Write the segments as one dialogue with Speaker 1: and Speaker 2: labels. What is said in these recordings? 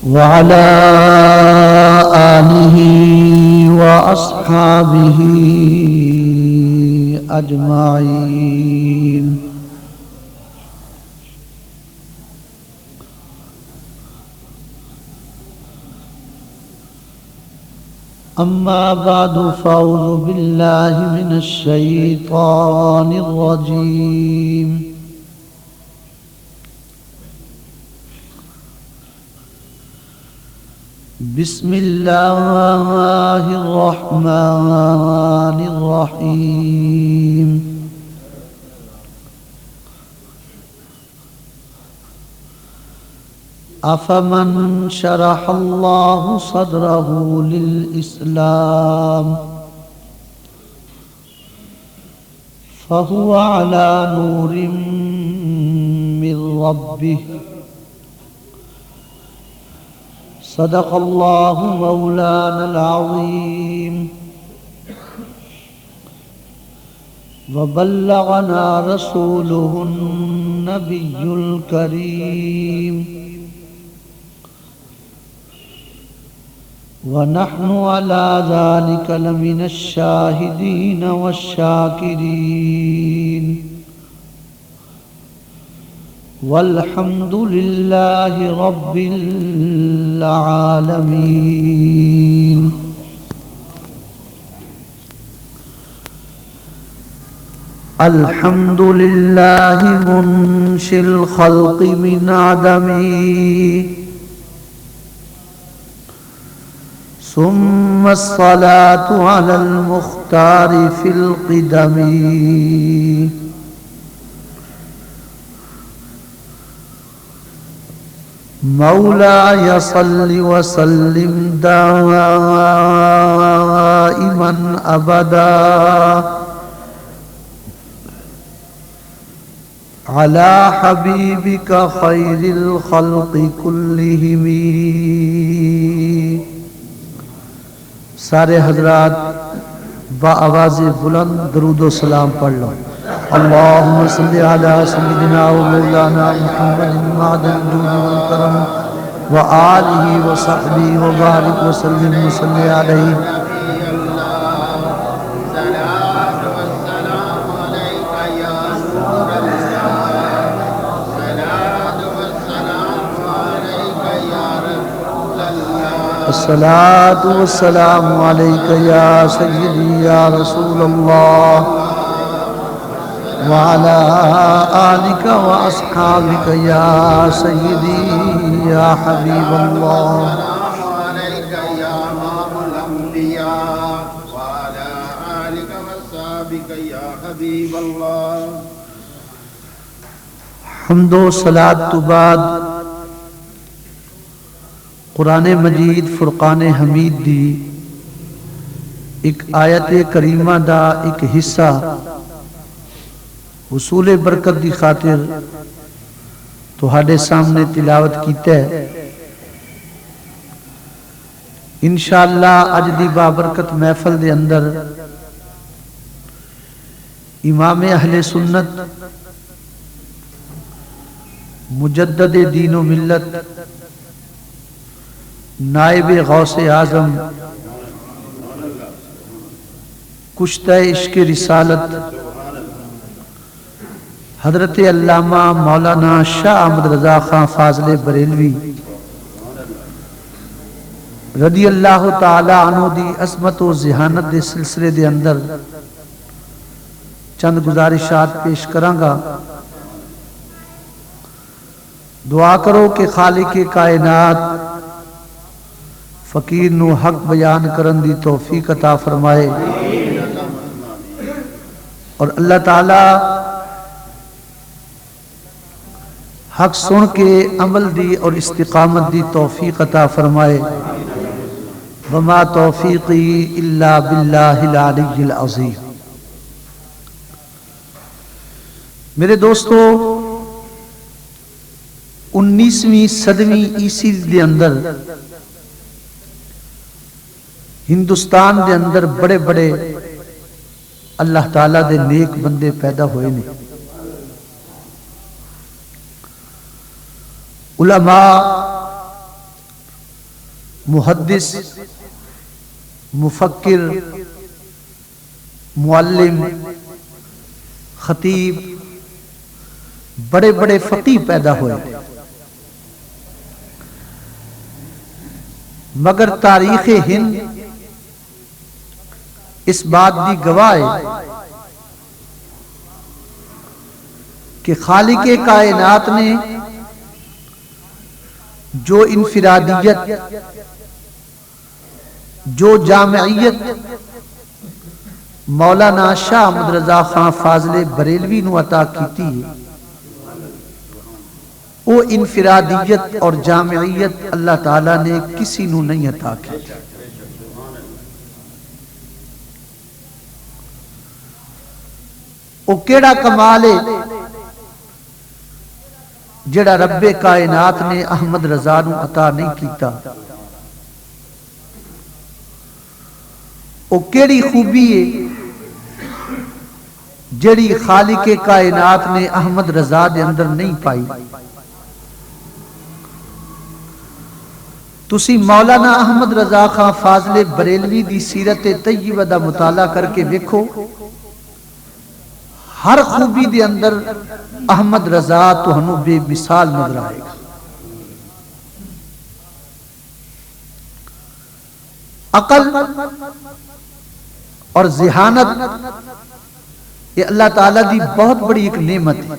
Speaker 1: وعلى آله وأصحابه أجمعين. أما بعد فأعوذ بالله من الشيطان الرجيم. بسم الله الرحمن الرحيم. أفمن شرح الله صدره للإسلام فهو على نور من ربه صدق الله مولانا العظيم وبلغنا رسوله النبي الكريم ونحن على ذلك لمن الشاهدين والشاكرين والحمد لله رب العالمين. الحمد لله منشئ الخلق من عدمه ثم الصلاة على المختار في القدم مولاي صل وسلم دائما أبدا على حبيبك خير الخلق كلهم. سارے حضرات با آواز بلند درود و سلام پڑھ لو. اللهم صل على سيدنا ومولانا محمد معدن الجود والكرم وآله وصحبه وبارك وسلم وصل عليه. الصلاة والسلام عليك يا سيدي يا رسول الله وعلى آلك وأصحابك يا سيدي يا حبيب الله.
Speaker 2: عليك يا إمام الأنبياء وعلى آلك وأصحابك يا حبيب الله.
Speaker 1: حمد و صلاة تو بعد قرآن مجید فرقان حمید دی ایک آیت کریمہ دا ایک حصہ حصول برکت دی خاطر تہاڈے سامنے تلاوت کیتا ہے. انشاءاللہ اج دی بابرکت محفل دے اندر امام اہل سنت مجدد دین و ملت نائب غوث اعظم کشتہ عشق رسالت حضرت علامہ مولانا شاہ احمد رضا خان فاضل بریلوی رضی اللہ تعالی عنہ دی عظمت و ذہانت دے سلسلے دے اندر چند گزارشات پیش کرانگا. دعا کرو کہ خالق کائنات فقیر نو حق بیان کرن دی توفیق عطا فرمائے اور اللہ تعالی حق سن کے عمل دی اور استقامت دی توفیق عطا فرمائے. وما توفیقی الا باللہ العلی العظیم. میرے دوستو 19ویں صدویں عیسوی دے اندر ہندوستان دے اندر بڑے بڑے اللہ تعالیٰ دے نیک بندے پیدا ہوئے نے. علماء محدث، مفکر، معلم، خطیب، بڑے بڑے فقیہ پیدا ہوئے، مگر تاریخ ہند اس بات بھی گواہ ہے کہ خالق کائنات نے جو انفرادیت، جو جامعیت مولانا شاہ احمد رضا خان فاضل بریلوی نو عطا کیتی ہے، وہ انفرادیت اور جامعیت اللہ تعالیٰ نے کسی نو نہیں عطا کی۔ وہ کیڑا کمال ہے جڑا رب کائنات نے احمد رضا نو عطا نہیں کیتا؟ وہ کیڑی خوبی ہے جڑی خالق کائنات نے احمد رضا دے اندر نہیں پائی؟ تسی مولانا احمد رضا خان فاضل بریلوی دی سیرت طیبہ دا مطالعہ کر کے دیکھو، ہر خوبی دے اندر احمد رضا تہنوں بے مثال نظر آئے گا۔ عقل اور ذہانت یہ اللہ تعالیٰ دی بہت بڑی ایک نعمت ہے۔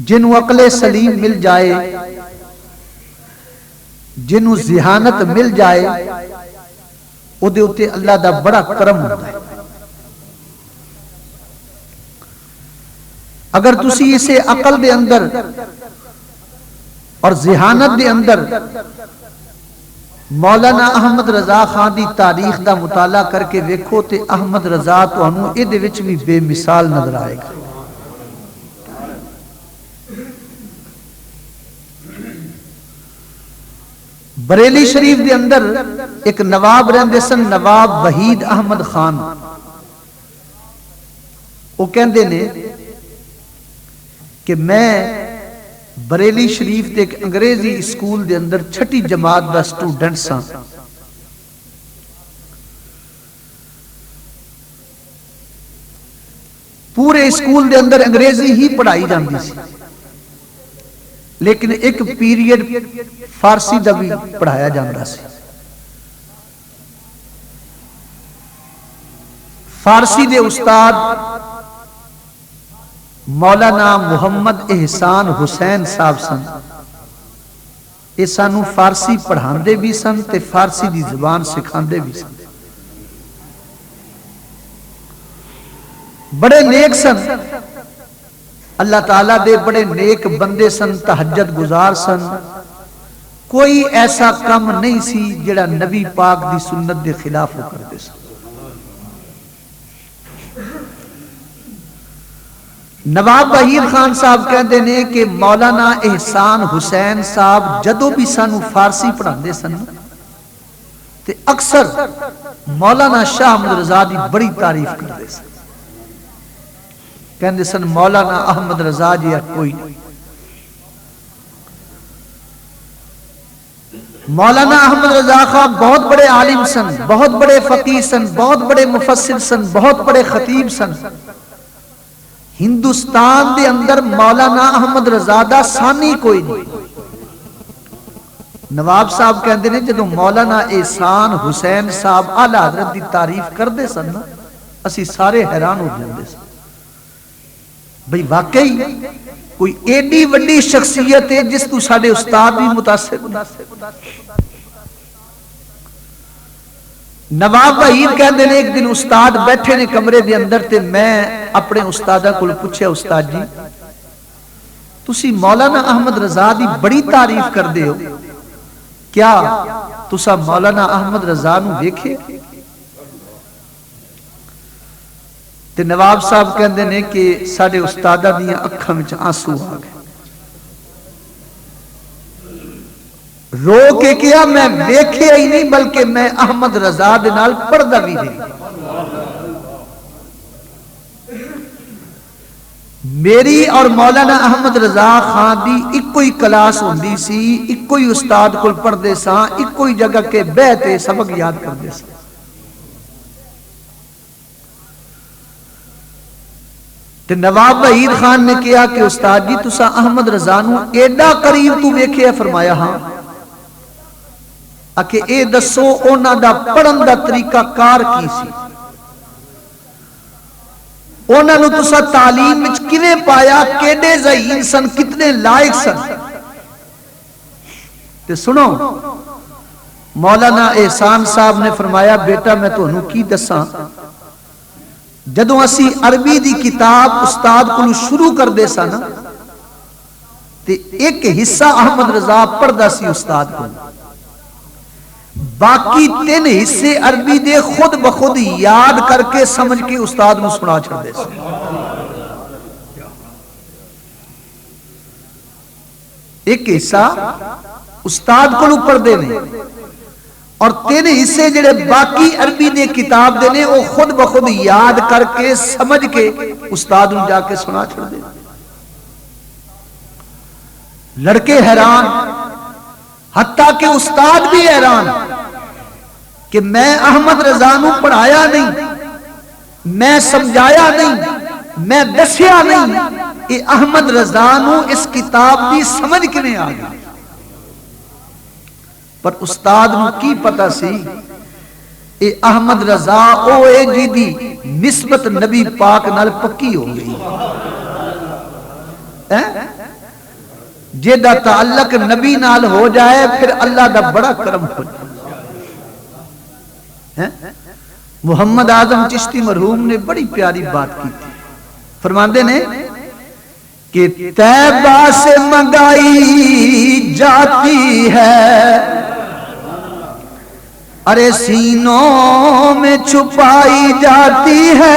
Speaker 1: جنہوں عقل سلیم مل جائے، جنہوں ذہانت مل جائے، او دے اتے اللہ دا بڑا کرم ہوتا ہے۔ اگر تسی اسے عقل دے اندر اور ذہانت دے اندر مولانا احمد رضا خان دی تاریخ دا مطالعہ کر کے ویکھو تے احمد رضا تہنوں اے دے وچ بھی بے مثال نظر آئے گا۔ بریلی شریف دے اندر ایک نواب رہندے سن، نواب وحید احمد خان۔ وہ کہندے نے کہ میں بریلی شریف دے ایک انگریزی اسکول دے اندر چھٹی جماعت دا سٹوڈنٹ سا۔ پورے اسکول دے اندر انگریزی ہی پڑھائی جاندی سی، لیکن ایک پیریڈ فارسی دا بھی پڑھایا جاندا سی۔ فارسی دے استاد مولانا محمد احسان حسین صاحب سن۔ یہ سانو فارسی پڑھاندے بھی سن تے فارسی دی زبان سکھاندے بھی سن۔ بڑے نیک سن، اللہ تعالیٰ دے بڑے نیک بندے سن، تہجد گزار سن۔ کوئی ایسا کم نہیں سی جڑا نبی پاک دی سنت دے خلاف ہو کردے سن۔ نواب وحید خان صاحب کہندے نے کہ مولانا احسان حسین صاحب جدو بھی سانو فارسی پڑھاندے سن تے اکثر مولانا شاہ احمد رضا دی بڑی تعریف کردے سن۔ کہندے سن مولانا احمد رضا جی کوئی نہیں۔ مولانا احمد رضا خان بہت بڑے عالم سن، بہت بڑے فقیہ سن، بہت بڑے مفسر سن، بہت بڑے خطیب سن۔ ہندوستان دے اندر مولانا احمد رضا دا ثانی کوئی نہیں۔ نواب صاحب کہندے نے جدوں مولانا احسان حسین صاحب اعلی حضرت دی تعریف کردے سن نا، اسی سارے حیران ہو جاندے سن۔ بھئی واقعی کوئی ایڈی وڈی شخصیت ہے جس تو ساڈے استاد بھی متاثر ہوئے۔ نواب وحید کہندے نے ایک دن استاد بیٹھے نے کمرے دے اندر تے میں اپنے استادہ کو پوچھیا، استاد جی تسی مولانا احمد رضا دی بڑی تعریف کر دے ہو، کیا تسا مولانا احمد رضا نو دیکھے؟ تے نواب صاحب کہندے نے کہ ساڈے استادہ دیاں اکھاں وچ آنسو آ گئے۔ رو کے کیا میں دیکھے ہی نہیں بلکہ میں احمد رضا دے نال پڑھدا بھی نہیں۔ میری اور مولانا احمد رضا خان دی ایک ہی کلاس ہوندی سی، ایک ہی استاد کول پڑھدے ساں، ایک ہی جگہ کے بیٹھے سبق یاد کردے ساں۔ تے نواب وحید خان نے کہا کہ استاد جی تسا احمد رضا نو ایڈا قریب تو ویکھیا؟ فرمایا ہاں۔ کہ اے دسو اونا دا پڑھن دا طریقہ کار کی سی؟ اونا نو تسا تعلیم وچ کیویں پایا؟ کیڑے ذہین سن، کتنے لائق سن؟ تے سنو مولانا احسان صاحب نے فرمایا بیٹا میں تانوں کی دساں، جدوں اسی عربی دی کتاب استاد کو شروع کر دے سا نا تے ایک حصہ احمد رضا پڑھدا سی استاد کو، باقی 3 حصے عربی دے خود بخود یاد کر کے سمجھ کے استاد نو سنا چھڑ دے سی۔ ایک حصہ استاد کو پڑھ دے نے اور 3 حصے جڑے باقی عربی نے کتاب دے نے وہ خود بخود یاد کر کے سمجھ کے استاد نو جا کے سنا چھڑ دے۔ لڑکے حیران، حتیٰ کہ استاد بھی حیران کہ میں احمد رضا نو پڑھایا نہیں، میں سمجھایا نہیں، میں دسیا نہیں، اے احمد رضا نو اس کتاب دی سمجھ کیویں آ گئی؟ پر استاد نو کی پتہ سی اے احمد رضا او اے جی دی نسبت نبی پاک نال پکی ہو گئی، جیدہ تعلق نبی نال ہو جائے پھر اللہ دا بڑا کرم ہو جائے۔ محمد اعظم چشتی مرحوم نے بڑی پیاری بات کی تھی، فرماندے نے کہ طیبہ سے منگائی جاتی ہے، ارے سینوں میں چھپائی جاتی ہے،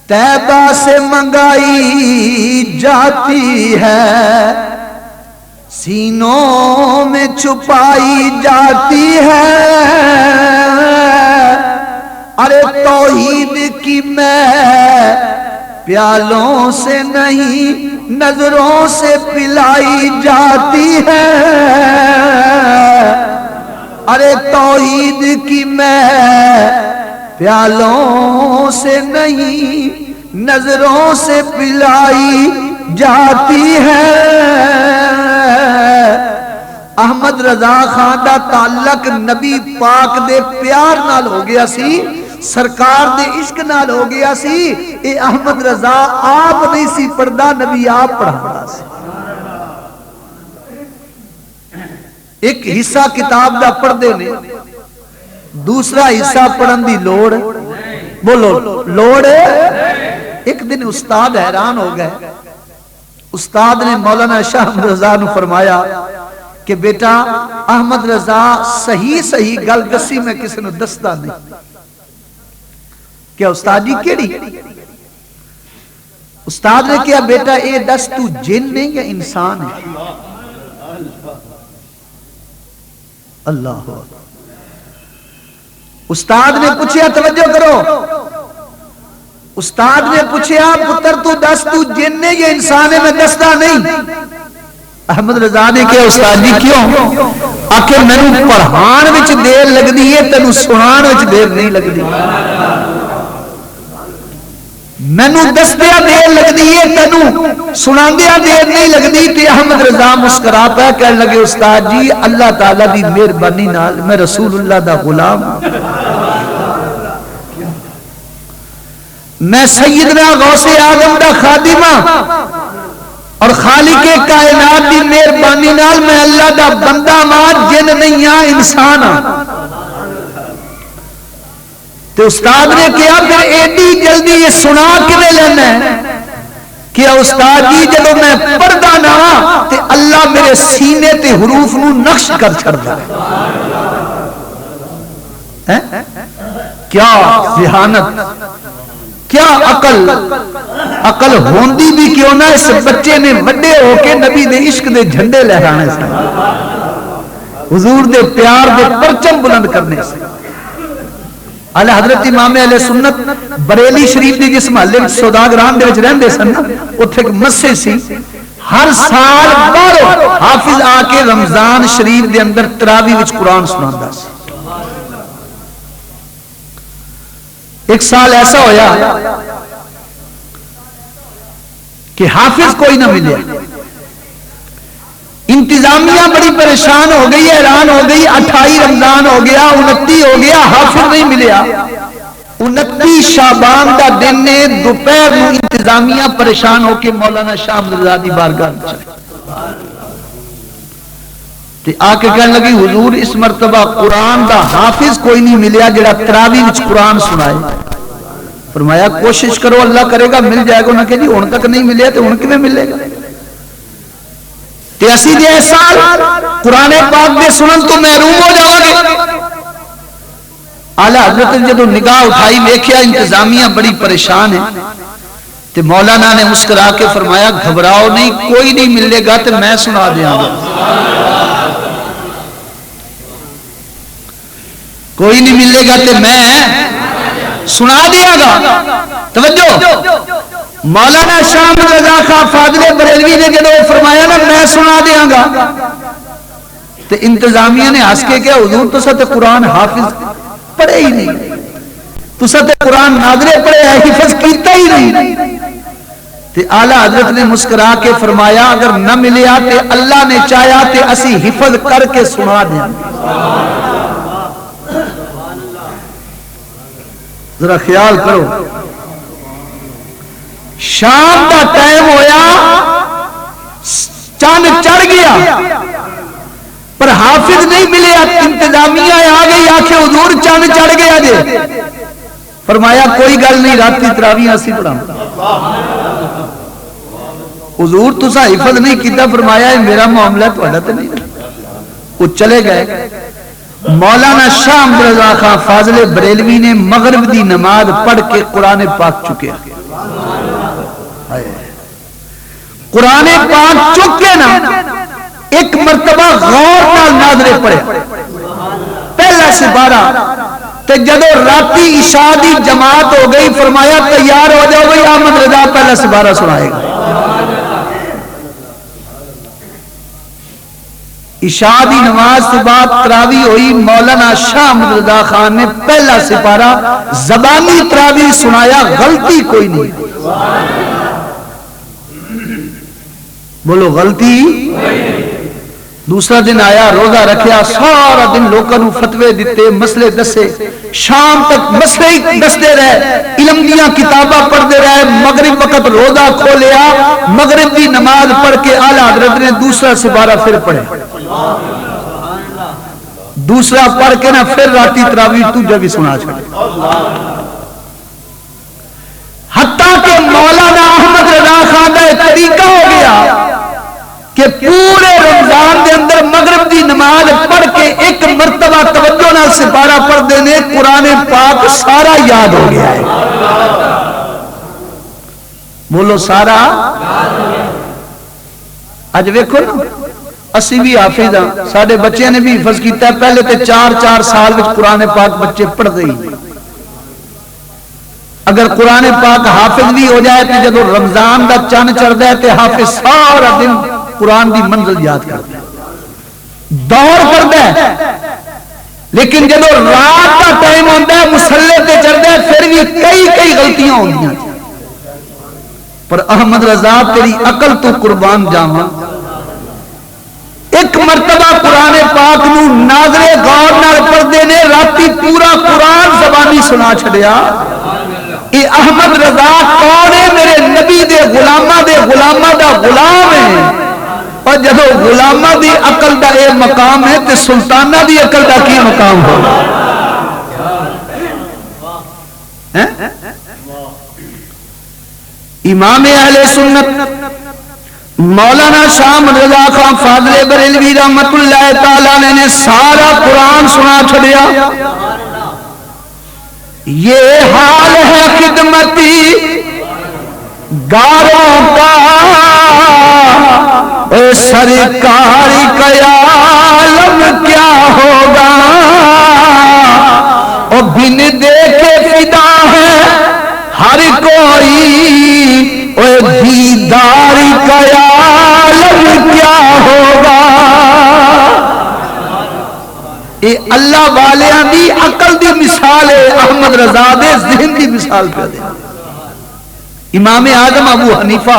Speaker 1: طیبہ سے منگائی جاتی ہے، سینوں میں چھپائی جاتی ہے، ارے توحید کی میں پیالوں سے نہیں نظروں سے پلائی جاتی ہے، ارے توحید کی میں پیالوں سے نہیں نظروں سے پلائی جاتی ہے۔ احمد رضا خان دا تعلق نبی پاک دے پیار نال ہو گیا سی، سرکار دے عشق نال ہو گیا سی۔ اے احمد رضا آپ نہیں سی پڑھدا، نبی آپ پڑھاتا سی۔ ایک حصہ کتاب دا پڑھ دے نے، دوسرا حصہ پڑھن دی لوڑ، بولو لوڑ۔ ایک دن استاد حیران ہو گئے، استاد نے مولانا شاہ احمد رضا نو فرمایا کہ بیٹا احمد رضا صحیح گل دسی میں کسی نو دستا نہیں۔ کیا استاد جی کیڑی؟ استاد نے کہا بیٹا اے دس تو جن نہیں یا انسان ہے؟ اللہ استاد نے پوچھا، توجہ کرو، استاد نے پوچھا پتر تو دس تو جن ہے یا انسان ہے؟ میں دستا نہیں۔ احمد رضا نے کہا استاد جی کیوں؟ آخر مینوں پڑھان وچ دیر لگدی ہے، تینوں سنان وچ دیر نہیں لگدی، مینوں دسدیا دیر لگدی ہے، تینوں سناندیا دیر نہیں لگدی۔ تے احمد رضا مسکرا پیا کہنے لگے استاد جی اللہ تعالی دی مہربانی نال میں رسول اللہ دا غلام ہوں، میں سیدنا غوث اعظم دا خادم ہاں، اور خالق کائنات دی مہربانی نال میں اللہ دا بندہ ماں، جن نہیں ہاں انسان ہاں۔ تو استاد نے کہا پھر ایڈی جلدی یہ سنا کیویں لینا ہے؟ کہ استاد جی جب میں پڑھدا نا تے اللہ میرے سینے تے حروف نو نقش کر چھڑدا ہے۔ کیا ذہانت، کیا عقل ہوندی بھی کیوں نہ اس بچے نے بڑے ہو کے نبی دے عشق دے جھنڈے لہرانے سے، حضور دے پیار دے پرچم بلند کرنے سے۔ اعلی حضرت امام اہل سنت بریلی شریف دی جس محلے وچ سوداگران دے وچ رہندے سن اوتھے ایک مسجد سی، ہر سال باہروں حافظ آ کے رمضان شریف دے اندر تراویح وچ قرآن سناندا سی۔ ایک سال ایسا ہویا کہ حافظ کوئی نہ ملے، انتظامیہ بڑی پریشان ہو گئی، حیران ہو گئی، 28 رمضان ہو گیا، 29 ہو گیا، حافظ نہیں ملیا۔ 29 شعبان دا دن نے دوپہر میں انتظامیہ پریشان ہو کے مولانا شاہ عبد الرضا دی بارگاہ تے آ کے کہنے لگی حضور اس مرتبہ قرآن دا حافظ کوئی نہیں ملیا جڑا تراویح وچ قرآن سنائے۔ فرمایا کوشش کرو اللہ کرے گا مل جائے گا۔ انہوں نے کہا جی ہن تک نہیں ملیا تو ہن کیویں ملے گا؟ تے اسی دے سال قرآن پاک دے سنن تو محروم ہو جاؤ گے۔ اعلی حضرت نے جدوں نگاہ اٹھائی دیکھیا انتظامیہ بڑی پریشان ہے تے مولانا نے مسکرا کے فرمایا گھبراؤ نہیں، کوئی نہیں ملے گا تے میں سنا دیاں گا، کوئی نہیں ملے گا تے میں سنا دیا گا۔ توجہ، مولانا شاہ عبد الرضا خان فاضل بریلوی نے جدو فرمایا نا میں سنا دیاں گا تے انتظامیہ نے ہنس کے کہا حضور تو تے قرآن حافظ پڑھے ہی نہیں، تو تے قرآن ناظرے پڑھے ہے، حفظ کیتا ہی نہیں۔ تے اعلی حضرت نے مسکرا کے فرمایا اگر نہ ملیا تے اللہ نے چاہیا تے اسی حفظ کر کے سنا دیا۔ ذرا خیال کرو، شام کا ٹائم ہویا، چاند چڑھ گیا پر حافظ نہیں ملیا، انتظامیہ آ گئی آکھے حضور چاند چڑھ گیا جے۔ فرمایا کوئی گل نہیں، راتی تراویح اسی پڑھا۔ حضور تسا حفظ نہیں کیتا، فرمایا میرا معاملہ تہاڈا تے نہیں۔ وہ چلے گئے۔ مولانا شاہ عبد الرضا خان فاضل بریلوی نے مغرب دی نماز پڑھ کے قرآن پاک چکے، قرآن پاک چک کے نا ایک مرتبہ غور نال ناظرے پڑھے پہلا سپارہ تے جدو راتی عشاء دی جماعت ہو گئی فرمایا تیار ہو جاؤ بھائی احمد رضا پہلا سپارہ سنائے گا۔ عشاء دی نماز کے بعد تراویح ہوئی، مولانا شاہ عبد الرضا خان نے پہلا سپارہ زبانی تراویح سنایا، غلطی کوئی نہیں۔ بولو غلطی۔ دوسرا دن آیا، روزہ رکھیا، سارا دن لوگوں کو فتوے دیتے، مسئلے دسے، شام تک مسئلے ہی دستے رہے، علم دیاں کتاباں پڑھتے رہے، مغرب وقت روزہ کھولیا، مغرب دی نماز پڑھ کے اعلی حضرت نے دوسرا سپارہ پھر پڑھے، دوسرا پڑھ کے نا پھر راتی تراویح تجھے بھی سنا چھڑے۔ حتیٰ کہ مولانا احمد رضا خان کا ایک طریقہ ہو گیا کہ پورے رمضان دے اندر مغرب دی نماز پڑھ کے ایک مرتبہ توجہ نال سپارہ پڑھ دینے قرآن پاک سارا یاد ہو گیا ہے۔ بولو سارا۔ اج ویکھو نا اسی بھی حافظ ہاں، سارے بچے نے بھی حفظ کیتا ہے، پہلے تے 4 سال وچ قرآن پاک بچے پڑھتے ہی۔ اگر قرآن پاک حافظ بھی ہو جائے تو جب رمضان دا چند چڑھتا ہے تو حافظ سارا دن قرآن دی منزل یاد کرتا ہے، دور کرتا ہے، لیکن جب رات کا ٹائم ہوتا ہے مسلے تے چڑھتا ہے پھر بھی کئی غلطیاں ہوندیاں۔ پر احمد رضا تیری عقل تو قربان جاواں، ایک مرتبہ قرآن پاک نو ناظرے غور نال پڑھدے نے راتی پورا قرآن زبانی سنا چھڑیا۔ اے احمد رضا کون ہے؟ میرے نبی دے غلامہ دا غلام ہے، اور جب غلامہ دی عقل دا اے مقام ہے تے سلطانہ دی عقل دا کی مقام ہو؟ امام اہل سنت مولانا شاہ عبد الرضا خان فاضل بریلوی رحمت اللہ تعالی نے سارا قرآن سنا چھڑیا۔ یہ حال ہے خدمتی گاروں کا، اے سرکار کا عالم کیا ہوگا، اور بن دیکھ اے اللہ والیاں دی عقل دی مثال ہے، احمد رضا دے ذہن دی مثال پہ دے۔ امام اعظم ابو حنیفہ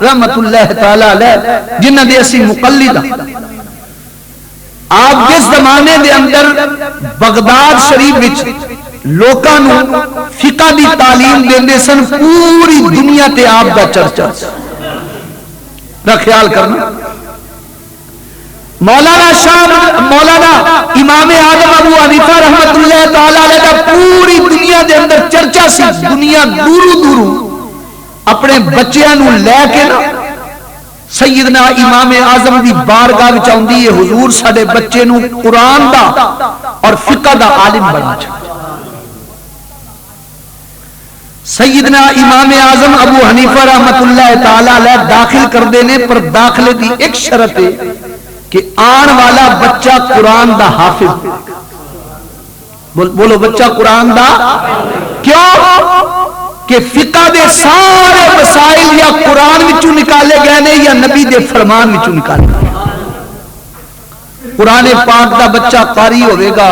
Speaker 1: رحمت اللہ تعالی علیہ جنہ دے اسی مقلد آپ جس زمانے دے اندر بغداد شریف وچ لوکاں نو فقہ دی تعلیم دیندے سن، پوری دنیا تے آپ دا چرچا دا خیال کرنا۔ مولانا امام اعظم ابو حنیفہ رحمت اللہ تعالی علیہ دا پوری دنیا دے اندر چرچا سی، دنیا دورو دورو اپنے بچیاں نو لے کے نا سیدنا امام اعظم دی بارگاہ وچ آندی ہے، حضور ساڈے بچے نو قرآن دا اور فقہ دا عالم بنا چاہیے۔ سیدنا امام اعظم ابو حنیفہ رحمت اللہ تعالی علیہ داخل کر دینے، پر داخلے دی ایک شرط ہے کہ آن والا بچہ قرآن دا حافظ، بولو بچہ قرآن دا، کیوں کہ فقہ دے سارے مسائل یا قرآن وچوں نکالے گئے نے یا نبی دے فرمان وچوں نکالے گئے۔ قرآن پاک دا بچہ قاری ہوئے گا،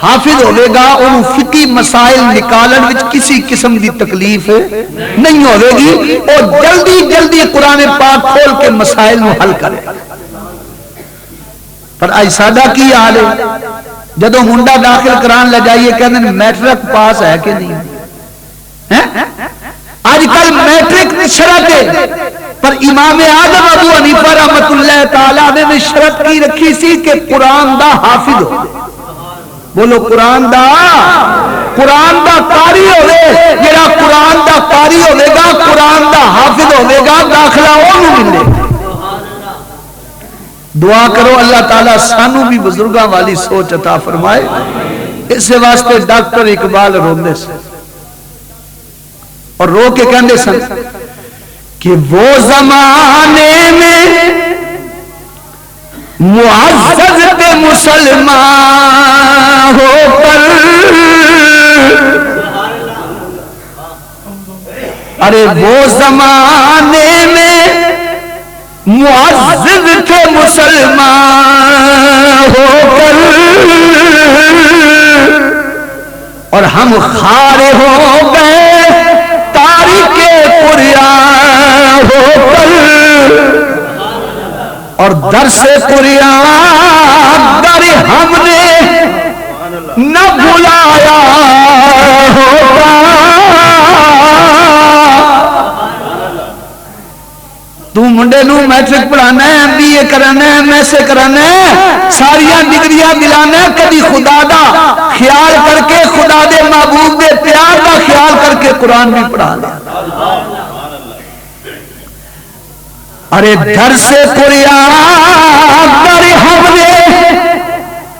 Speaker 1: حافظ ہوئے گا، انہوں فقی مسائل نکالن وچ کسی قسم دی تکلیف نہیں ہوئے گی، اور جلدی جلدی قرآن پاک کھول کے مسائل نو حل کرے۔ پر آج سادہ کی حال ہے، جدو منڈا داخل کران لگائیے کہنے ہیں میٹرک پاس ہے کہ نہیں، آج کل میٹرک شرط ہے، پر امام اعظم ابو حنیفہ رحمت اللہ تعالیٰ نے شرط کی رکھی سی کہ قرآن دا حافظ ہو، بولو قرآن دا قاری ہوئے، جڑا قرآن دا قاری ہوئے گا، قرآن دا حافظ ہوئے گا، داخلہ انہوں ملے۔ دعا کرو اللہ تعالیٰ سانو بھی بزرگاں والی سوچ عطا فرمائے۔ اس واسطے ڈاکٹر اقبال روندے سے اور رو کے کہندے سن کہ وہ زمانے میں معزز تھے مسلمان ہو کر، ارے وہ زمانے میں معزز تھے مسلمان ہو کر، اور ہم خارے ہو گئے تاریخ قرآن ہو کر، اور درس قرآن در ہم نے نہ بھلایا ہوگا۔ تو منڈے نو میٹرک پڑھانا ہے، ایم بی اے کرانا ہے، ایم ایس اے کرانا ہے، ساریاں ڈگریاں دلانا ہے، کبھی خدا دا خیال کر کے، خدا دے محبوب دے پیار دا خیال کر کے قرآن بھی پڑھا لے۔ ارے درس قرآن در ہم نے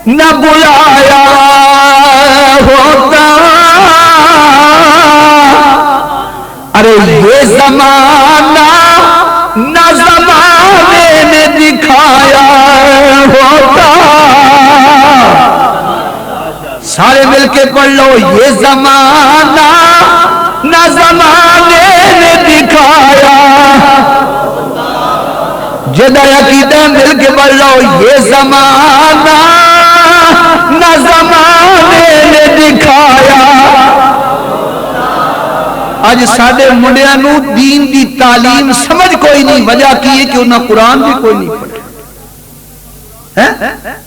Speaker 1: نہ بلایا ہوتا، ارے یہ زمانہ نہ زمانے نے دکھایا ہوتا۔ سارے مل کے پڑھ لو، یہ زمانہ نہ زمانے نے دکھایا، جدہ عقیدہ مل کے پڑھ لو، یہ زمانہ نہ زمانے نے دکھایا۔ آج سادے منڈیاں نو دین دی تعلیم سمجھ کوئی نہیں، وجہ کی ہے کہ انہاں قرآن بھی کوئی نہیں پڑھے۔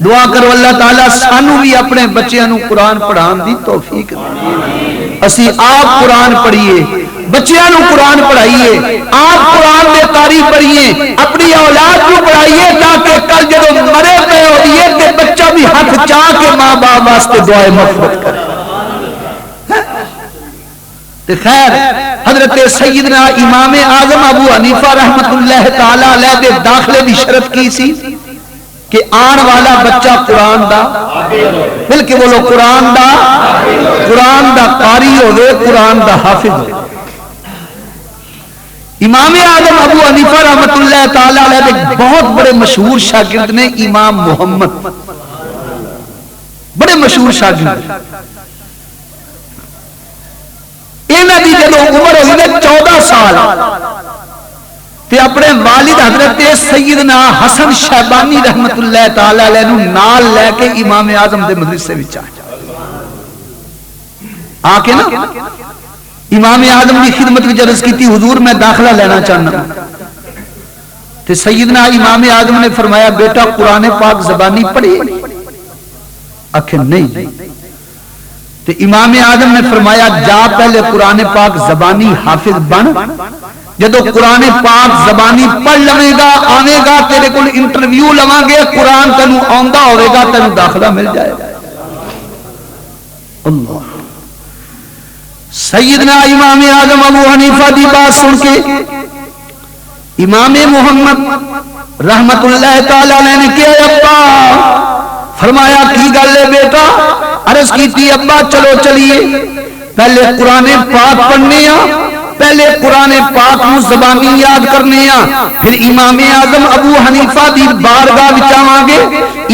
Speaker 1: دعا کرو اللہ تعالیٰ سانو بھی اپنے بچیاں نو قرآن پڑھان دی توفیق دے، اسی آپ قرآن پڑھیے، بچیاں نو قرآن پڑھائیے، آپ قرآن میں قاری پڑھیے، اپنی اولاد کو پڑھائیے، تاکہ کل جب مرے پہ ہوئیے کہ بچہ بھی ہاتھ چاہ کے ماں باپ واسطے دعائے مغفرت کرے۔ خیر حضرت سیدنا امام اعظم ابو حنیفہ رحمت اللہ تعالی علیہ دے داخلے دی شرط کی سی کہ آن والا بچہ قرآن دا، بلکہ بولو قرآن دا قاری ہوئے، قرآن دا حافظ ہوئے۔ امام اعظم ابو حنیفہ رحمت اللہ تعالی علیہ دے بہت بڑے مشہور شاگرد نے امام محمد، بڑے مشہور شاگرد۔ انہاں دی جدوں عمر ہوئی 14 سال تے اپنے والد حضرت سیدنا حسن شیبانی رحمت اللہ تعالی علیہ نو نال لے کے امام اعظم دے مدرسے وچ آ کے نا امام اعظم کی خدمت وچ عرض کیتی حضور میں داخلہ لینا چاہنا. تے سیدنا امام اعظم نے فرمایا بیٹا قرآن پاک زبانی پڑھی؟ آخر نہیں. تے امام اعظم نے فرمایا جا پہلے قرآن پاک زبانی حافظ بن، جدو قرآن پاک زبانی پڑھ لوے گا آوے گا تیرے کول انٹرویو لواں گے قرآن تینوں آندا ہوے گا تینوں داخلہ مل جائے گا. اللہ. سیدنا امام اعظم ابو حنیفہ دی بات سن کے امام محمد رحمت اللہ تعالی علیہ نے کہا ابا، فرمایا کی گل ہے بیٹا؟ عرض کی ابا چلو چلیے پہلے قرآن پاک پڑھنے ہاں، پہلے قرآن پاک نو زبانی یاد کرنے ہاں، پھر امام اعظم ابو حنیفہ دی بارگاہ وچ آواں گے.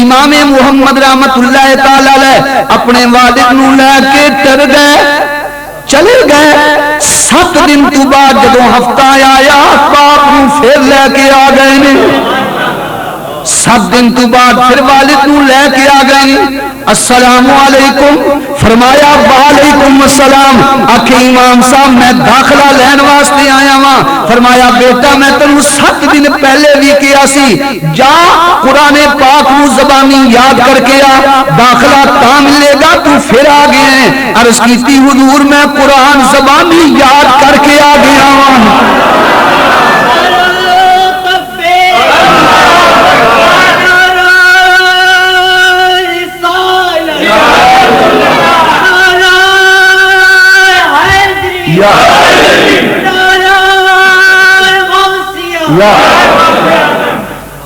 Speaker 1: امام محمد رحمت اللہ تعالی علیہ اپنے والد نو لے کے ٹر گئے، چلے گئے. 7 دن تو بعد جدو ہفتہ آیا پاک نو پھر لے کے آ گئے نے. 7 دن تو بعد پھر والد نو لے کے آ گئے. السلام علیکم، فرمایا وعلیکم السلام. آکھے امام صاحب میں داخلہ لین واسطے آیا ہاں. فرمایا بیٹا میں تینوں 7 دن پہلے بھی کیا سی جا قرآن پاک نو زبانی یاد کر کے آ، داخلہ تا ملے گا تو پھر آ گئے ہیں. عرض کیتی حضور میں قرآن زبانی یاد کر کے آ گیا ہوں.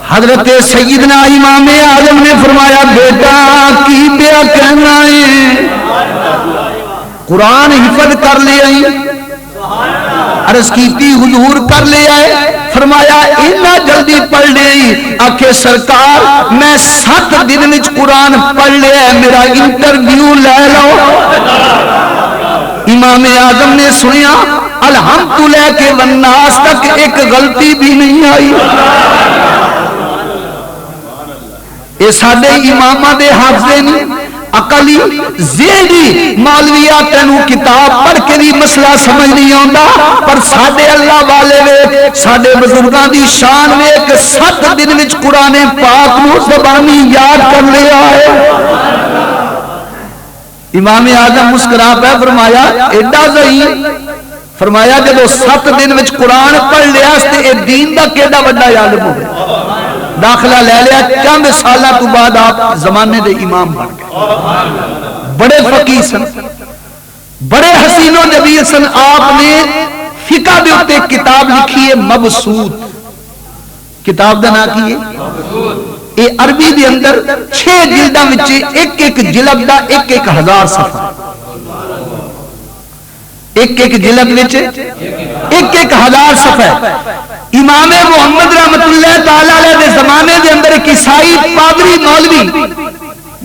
Speaker 1: حضرت سیدنا امام اعظم نے فرمایا بیٹا کی پیا کہنا ہے؟ قرآن حفظ کر لے آئی؟ عرض کیتی حضور کر لے آئے. فرمایا اتنا جلدی پڑھ لے؟ آکھے سرکار میں 7 دن وچ قرآن پڑھ لیا، میرا انٹرویو لے لو. امام اعظم نے سنیا الحمدللہ کے والناس تک ایک غلطی بھی نہیں آئی. یہ ساڈے اماماں دے حافظے نہیں، عقلی ذہنی مولویہ تینوں کتاب پڑھ کے بھی مسئلہ سمجھ نہیں آتا، پر ساڈے اللہ والے وے ساڈے بزرگاں دی شان وے کہ 7 دن وچ قرآن پاک نو زبانی یاد کر لیا ہے. امام اعظم مسکرا پہ فرمایا ایڈا ضعیف؟ فرمایا جب 7 دن وچ قرآن پڑھ لیا تے اے دین دا کیڑا بڑا عالم ہوئے. داخلہ لے لیا، چند سالہ تو بعد آپ زمانے دے امام بن گئے. بڑے فقیہ سن، بڑے حسین و جمیل سن. آپ نے فقہ دے اوتے کتاب لکھی ہے مبسوط. کتاب دا نام کی ہے؟ اے عربی دے اندر 6 جلداں وچ ایک جلد دا 1000 صفحہ. ایک جلد وچ 1000 صفحہ. امام محمد رحمت اللہ تعالی علیہ دے زمانے دے اندر ایک عیسائی پادری مولوی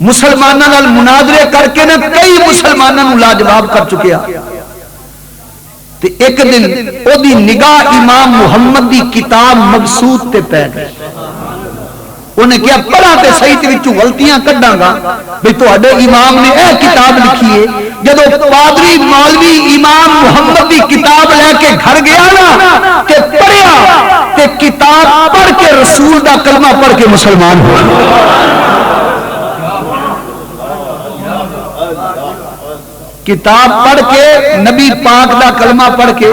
Speaker 1: مسلمانوں نال مناظرے کر کے نہ کئی مسلمانوں لاجواب کر چکیا. تے ایک دن او دی نگاہ امام محمد دی کتاب مبسوط تے پے گئی. انہیں کیا پڑھا تے صحیح تے وچوں غلطیاں کڈاں گا بھئی تہاڈے امام نے اے کتاب لکھی ہے. جدو پادری مولوی امام محمد دی کتاب لے کے گھر گیا نا تے پڑھیا تے کتاب پڑھ کے رسول دا کلمہ پڑھ کے مسلمان ہو. کتاب پڑھ کے نبی پاک دا کلمہ پڑھ کے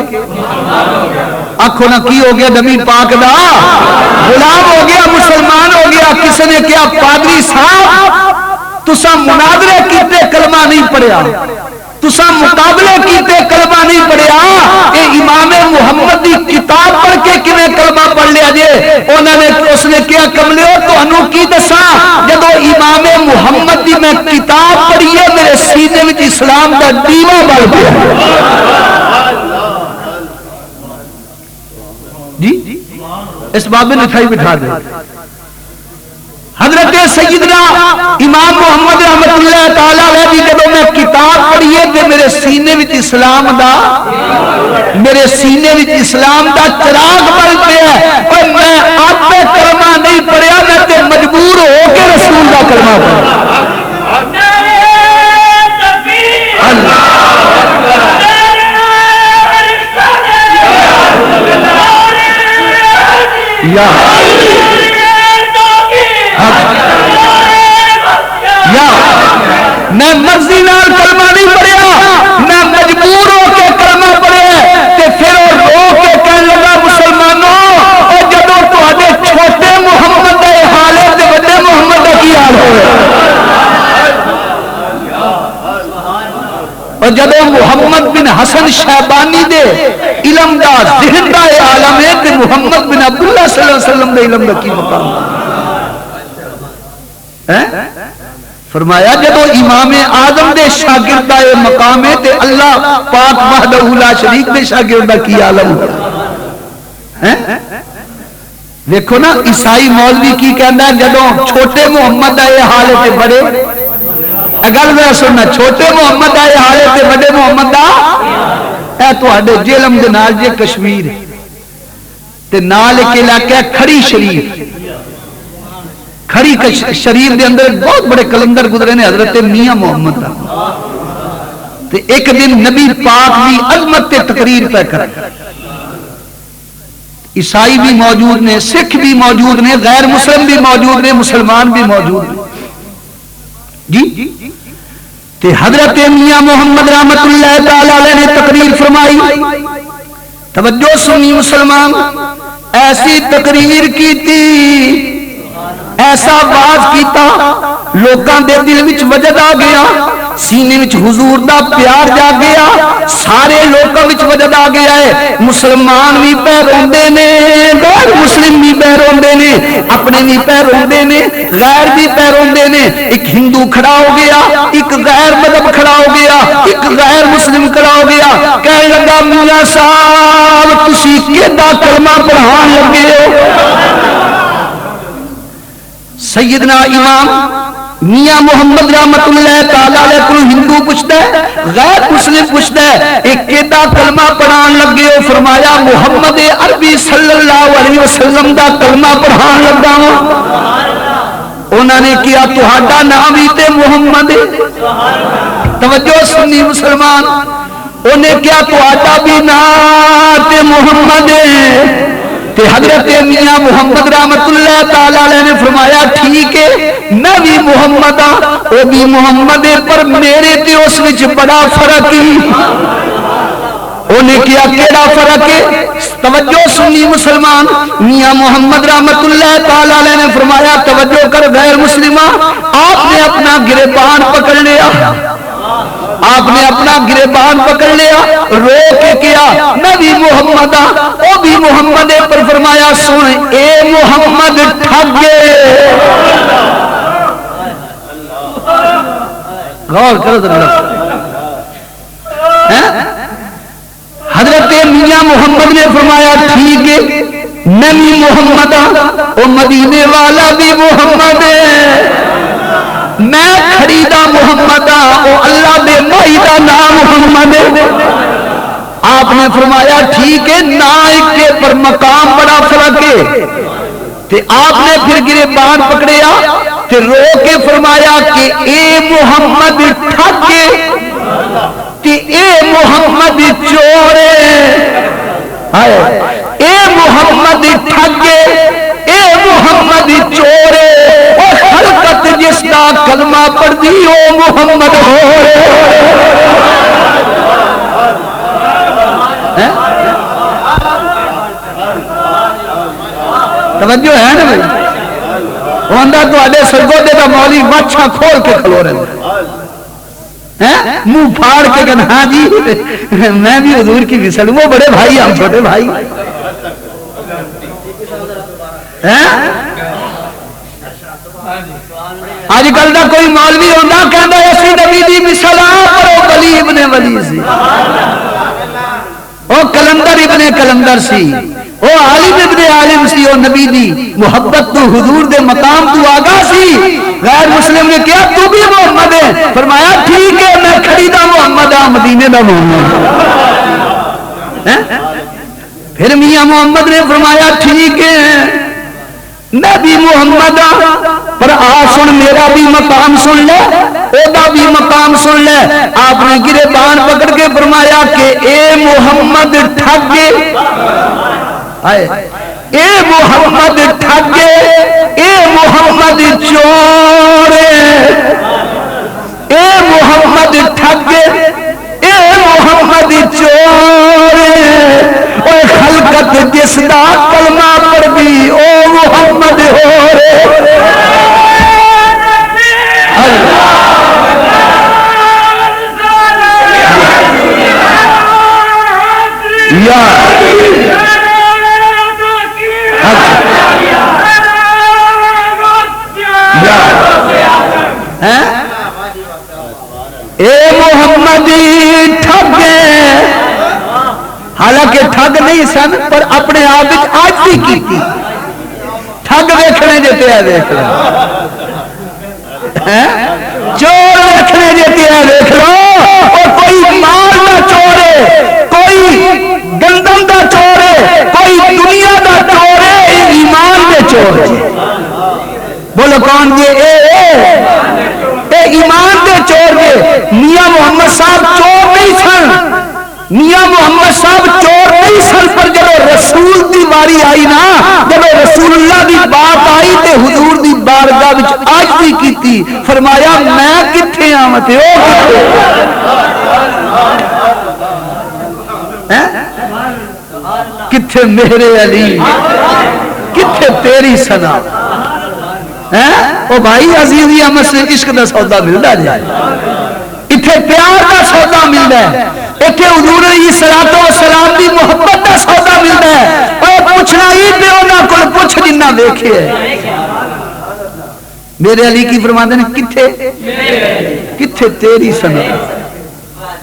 Speaker 1: آنکھوں نہ کی ہو گیا نبی پاک دا غلام ہو گیا، مسلمان ہو گیا. کسی نے کیا پادری صاحب تسا مناظرے کیتے کلمہ نہیں پڑھیا، تسا مقابلے کیتے کلمہ نہیں پڑھیا، اے امام محمد دی کتاب پڑھ کے کنے کلمہ پڑھ لیا جے؟ انہوں نے اس نے کیا کملے ہو تو انہوں کی دسا جدو امام محمد دی میں کتاب پڑھیے میرے سینے میں اسلام دا دیوہ بڑھ گیا. جی اس باب میں نٹھائی بٹھا دے. حضرت سیدنا امام محمد رحمت اللہ تعالیٰ علیہ جب میں کتاب پڑھیے میرے سینے وچ اسلام دا میرے سینے وچ اسلام دا چراغ بل پیا اور میں آپ کلمہ نہیں پڑھیا میں تے مجبور ہو کے رسول دا کلمہ پڑھا یا میں مرضی نال کلمہ نہیں پڑھیا میں مجبور ہو کے کلمہ پڑھیا تے پھر وہ رو کے کہنے لگا مسلمانوں اور جدوں تواڈے چھوٹے محمد دا حال ہے تے بڑے محمد دا کی حال ہوئے اور جدوں محمد بن حسن شیبانی دے علم دا ذہن دا عالم ہے تے محمد بن عبداللہ صلی اللہ علیہ وسلم دے علم دا کی مقام ہے فرمایا جدو امام آدم دے شاگرد دا مقام ہے تے اللہ پاک وحدہ لا شریک دے شاگرد دا کی عالم ہے دیکھو نا عیسائی مولوی کی کہنا ہے جدو چھوٹے محمد دا یہ حال ہے تے بڑے اگر میں سننا چھوٹے محمد دا یہ حال ہے تے بڑے محمد دا اے تو ہڈے جیلم دے نال جے کشمیر تے نال کے علاقہ کھڑی شریف کھڑی شریف دے اندر بہت بڑے کلندر گزرے نے حضرت میاں محمد دا تے ایک دن نبی پاک بھی عظمت تے تقریر پہ کر عیسائی بھی موجود نے سکھ بھی موجود نے غیر مسلم بھی موجود نے مسلمان بھی موجود نے جی تے حضرت میاں محمد رحمت اللہ تعالی علیہ نے تقریر فرمائی توجہ سنی مسلمان ایسی تقریر کی تھی ایسا باز کیتا لوکاں دے دل وچ وجد آ گیا سینے وچ حضور دا پیار جا گیا سارے لوکاں وچ وجد آ گیا ہے مسلمان بھی پہ روندے نے غیر مسلم بھی پہ روندے نے اپنے بھی پہ روندے نے غیر بھی پہ روندے نے ایک ہندو کھڑا ہو گیا ایک غیر مذہب کھڑا ہو گیا ایک غیر مسلم کھڑا ہو گیا کہنے لگا میاں صاحب تسی کیڑا کلمہ پڑھان لگے ہو سیدنا امام میاں محمد رحمت اللہ تعالی علیہ کو ہندو پوچھتا ہے غیر مسلم پوچھتا ہے ایک کیڑا کلمہ پڑھان لگے ہو فرمایا محمد عربی صلی اللہ علیہ وسلم دا کلمہ پڑھان لگا ہوں انہوں نے کیا تہاڈا نام ہی تے محمد توجہ سنی مسلمان انہیں کیا تہاڈا بھی نام تے محمد تے حضرت میاں محمد رحمت اللہ تعالی علیہ نے فرمایا ٹھیک ہے میں بھی محمد ہاں وہ بھی محمد ہے پر میرے تے اس وچ بڑا فرق ہی انہیں کیا کیڑا فرق ہے توجہ سنی مسلمان میاں محمد رحمت اللہ تعالی علیہ نے فرمایا توجہ کر غیر مسلمہ آپ نے اپنا گریبان پکڑ لیا آپ نے اپنا گریبان پکڑ لیا رو کے کیا میں بھی محمد ہاں وہ بھی محمد ہے پر فرمایا سن اے محمد ٹھگے غور کرو ذرا حضرت میاں محمد نے فرمایا ٹھیک ہے میں بھی محمد ہاں وہ مدینے والا بھی محمد ہے میں خریدا محمد او اللہ دے مائی دا نام محمد آپ نے فرمایا ٹھیک ہے نا ایک کے پر مقام بڑا فرق ہے تے آپ نے پھر گریبان پکڑیا تے رو کے فرمایا کہ اے محمد ٹھگے تے اے محمد چورے اے محمد ٹھگے اے محمد چورے خلقت جس کا کلمہ پڑھ دی او محمد ہو توجہ ہے نا بھائی وہ اندر تو آدھے سرگودے کا مولی مچھا کھول کے کھلو رہے منہ پھاڑ کے کہنا ہاں جی میں بھی حضور کی مثال وہ بڑے بھائی ہم چھوٹے بھائی آج کل دا کوئی مولوی ہوتا کہنا اسی نبی دی مثال پر وہ ولی ابن ولی سی وہ کلندر ابن کلندر سی وہ عالم ابن عالم سی وہ نبی دی محبت تو حضور دے مقام تو آگاہ سی غیر مسلم نے کیا تو بھی محمد ہے فرمایا ٹھیک ہے میں خریدا محمد ہاں مدینے کنے دا محمد ہیں؟ پھر میاں محمد نے فرمایا ٹھیک ہے میں بھی محمد پر سن میرا بھی مقام سن لے اودا بھی مقام سن لے. آپ نے گریبان پکڑ کے فرمایا کہ اے محمد ٹھگے اے محمد ٹھگے اے محمد چورے اے محمد ٹھگے اے محمد چورے اے خلقت جس دا کلمہ پڑھ دی او محمد ہو رے یا اے محمد ٹھگے حالانکہ ٹھگ نہیں سن پر اپنے آپ آج بھی کی ٹھگ ویکھنے دیتے ہیں دیکھ لو چور ویکھنے دیتے ہیں دیکھ لو اور کوئی مال دا چور ہے کوئی گندم دا چور ہے کوئی دنیا دا چور ہے ایمان دے چور ہے. بولو کون جی اے ایمان دے چور دے. میاں محمد صاحب چور نہیں سن میاں محمد صاحب چور نہیں سن پر جب رسول دی باری آئی نا جب رسول اللہ دی بات آئی تے حضور دی بارگاہ وچ آج بھی کیتی فرمایا میں کتھے آواں تے او کتھے میرے علی کتھے تیری ثنا او بھائی عزیزی احمد سے عشق دا سودا ملدا جائے اتھے پیار دا سودا ملدا ہے اتھے حضور علیہ السلام دی محبت دا سودا ملدا ہے اور پوچھنا ہی تے انہاں کول پوچھ جنہ ویکھے ہے. میرے علی کی فرماندے نے کتھے تیری ثنا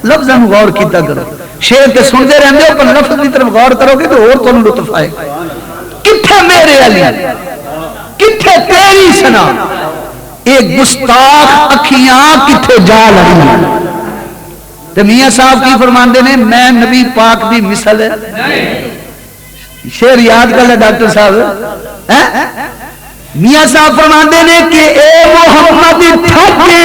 Speaker 1: لفظاں غور کیتا کرو شعر تے سنتے رہندے ہو پر لفظ دی طرف غور کرو گے تو اور تانوں لطف آئے گا. کتھے میرے علی کتھے تیری ثنا ایک گستاخ اکھیاں کتھے جا لگی. تو میاں صاحب کی فرماندے نے میں نبی پاک دی مثل ہے شعر یاد کر لے ڈاکٹر صاحب. میاں صاحب فرماندے نے کہ اے محمد ٹھگے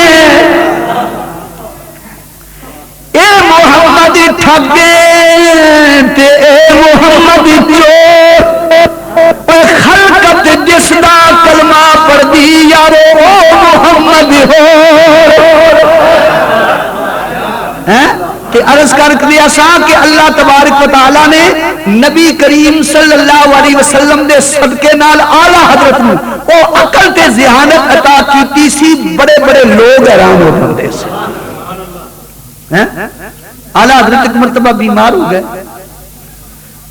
Speaker 1: اے محمد ٹھگے تے اے محمد چور اے خلقت جس دا کلمہ پڑھ دی یارو او محمد ہو کہ عرض کر دیا سا کہ اللہ تبارک و تعالی نے نبی کریم صلی اللہ علیہ وسلم دے صدقے نال اعلی حضرت نو او عقل تے ذہانت عطا کیتی سی بڑے بڑے لوگ حیران ہو جاندے سی. اعلی حضرت ایک مرتبہ بیمار ہو گئے